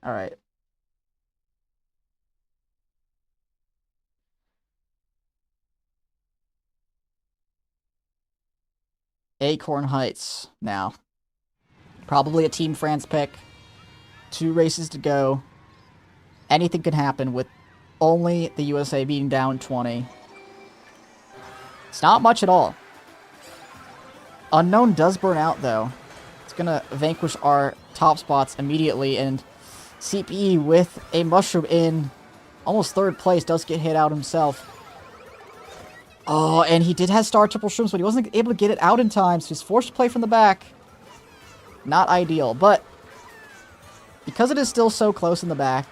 Alright. Acorn Heights now. Probably a Team France pick. 2 races to go. Anything can happen with only the USA being down 20. It's not much at all. Unknown does burn out, though. It's going to vanquish our top spots immediately, and CPE with a mushroom in almost 3rd place does get hit out himself. Oh, and he did have star triple shrooms, but he wasn't able to get it out in time, so he's forced to play from the back. Not ideal, but because it is still so close in the back,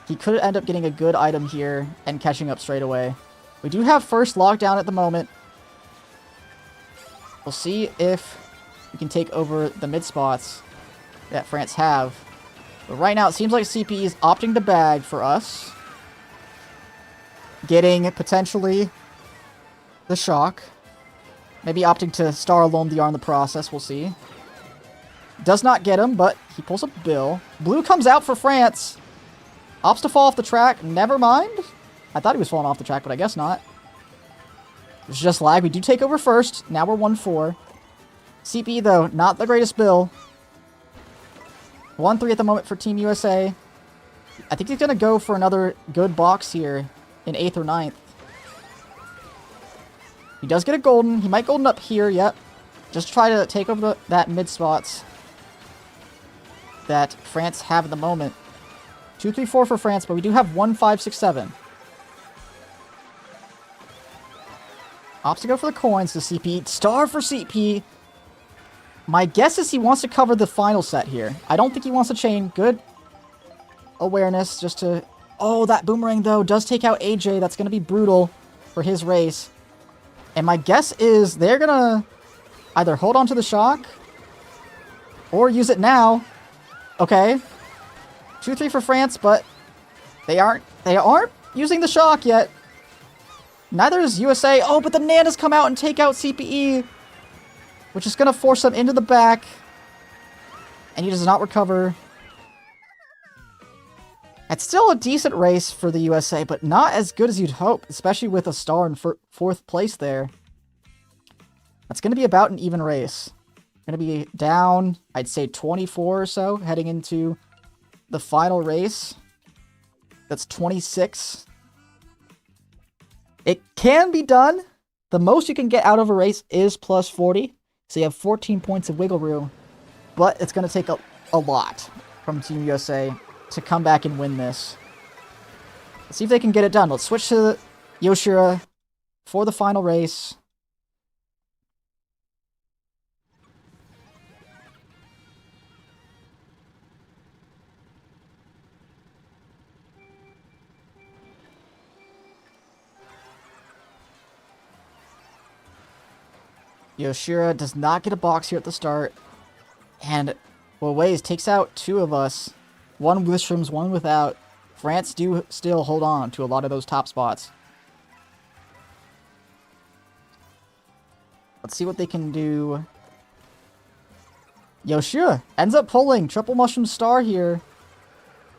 he could end up getting a good item here and catching up straight away. We do have first lockdown at the moment. We'll see if we can take over the mid spots that France have. But right now, it seems like CPE is opting to bag for us. Getting, potentially, the shock. Maybe opting to star alone DR in the process, we'll see. Does not get him, but he pulls a bill. Blue comes out for France. Opts to fall off the track. Never mind. I thought he was falling off the track, but I guess not. It's just lag. We do take over first. Now we're 1-4. CPE, though, not the greatest bill. 1-3 at the moment for Team USA. I think he's going to go for another good box here in 8th or 9th. He does get a golden. He might golden up here, yep. Just try to take over that mid spots that France have at the moment. 2-3-4 for France, but we do have 1-5-6-7. Opts to go for the coins to CP. Star for CP. My guess is he wants to cover the final set here. I don't think he wants to chain. Good awareness just to... Oh, that boomerang, though, does take out AJ. That's going to be brutal for his race. And my guess is they're going to either hold on to the shock or use it now. Okay. 2-3 for France, but they aren't using the shock yet. Neither is USA. Oh, but the Nanas come out and take out CPE, which is going to force them into the back. And he does not recover. It's still a decent race for the USA, but not as good as you'd hope, especially with a star in 4th place there. That's going to be about an even race. Going to be down, I'd say 24 or so, heading into the final race. That's 26. It can be done. The most you can get out of a race is plus 40. So you have 14 points of wiggle room. But it's going to take a lot from Team USA to come back and win this. Let's see if they can get it done. Let's switch to Yoshira for the final race. Yoshira does not get a box here at the start. And, well, Waze takes out 2 of us. 1 with shrooms, 1 without. France do still hold on to a lot of those top spots. Let's see what they can do. Yoshira ends up pulling triple mushroom star here.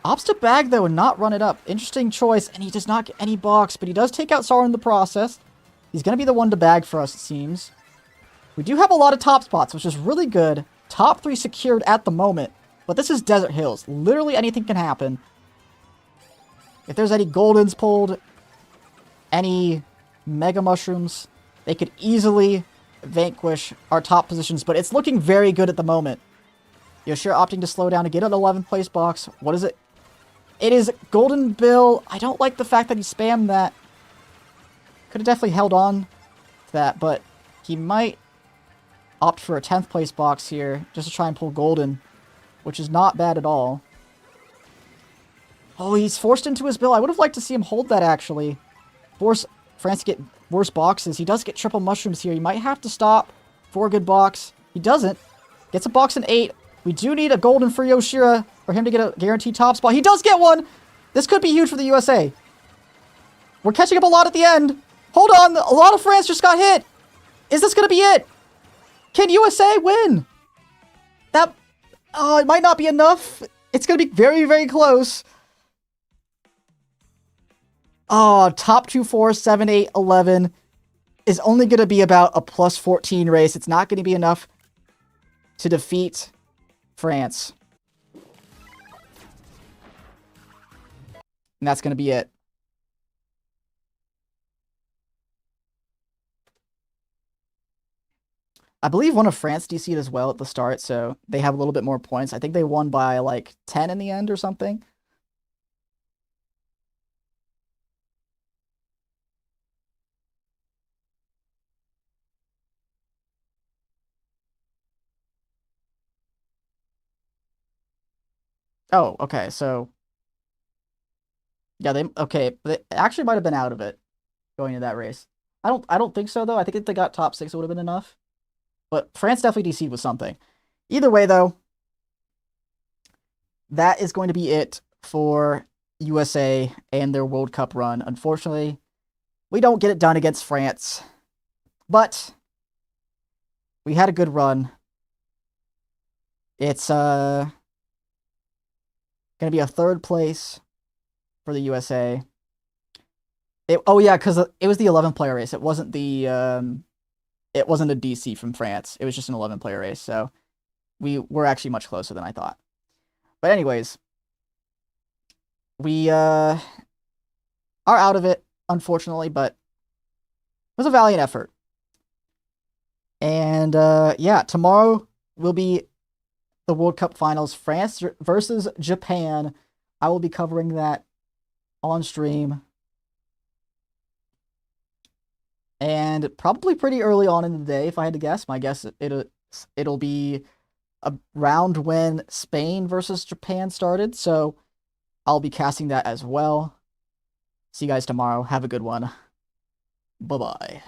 Opts to bag, though, and not run it up. Interesting choice, and he does not get any box, but he does take out Star in the process. He's going to be the one to bag for us, it seems. We do have a lot of top spots, which is really good. Top 3 secured at the moment. But this is Desert Hills. Literally anything can happen. If there's any Goldens pulled, any Mega Mushrooms, they could easily vanquish our top positions. But it's looking very good at the moment. Yoshira opting to slow down to get an 11th place box. What is it? It is Golden Bill. I don't like the fact that he spammed that. Could have definitely held on to that, but he might opt for a 10th place box here just to try and pull Golden, which is not bad at all. Oh, he's forced into his bill. I would have liked to see him hold that, actually. Force France to get worse boxes. He does get triple mushrooms here. He might have to stop for a good box. He doesn't. Gets a box in 8. We do need a Golden for Yoshira for him to get a guaranteed top spot. He does get one! This could be huge for the USA. We're catching up a lot at the end. Hold on, a lot of France just got hit. Is this going to be it? Can USA win? Oh, it might not be enough. It's going to be very, very close. Oh, top 2, 4, 7, 8, 11 is only going to be about a plus 14 race. It's not going to be enough to defeat France. And that's going to be it. I believe one of France DC'd as well at the start, so they have a little bit more points. I think they won by like 10 in the end or something. Oh, okay, so yeah, they actually might have been out of it going into that race. I don't think so though. I think if they got top 6 it would have been enough. But France definitely DC'd with something. Either way though, that is going to be it for USA and their World Cup run. Unfortunately, we don't get it done against France. But we had a good run. It's going to be a 3rd place for the USA. Oh yeah, because it was the 11-player race. It wasn't it wasn't a DC from France. It was just an 11-player race. So we were actually much closer than I thought. But anyways, we are out of it, unfortunately, but it was a valiant effort. And yeah, tomorrow will be the World Cup finals, France versus Japan. I will be covering that on stream. And probably pretty early on in the day, if I had to guess. My guess, it'll be around when Spain versus Japan started. So I'll be casting that as well. See you guys tomorrow. Have a good one. Bye-bye.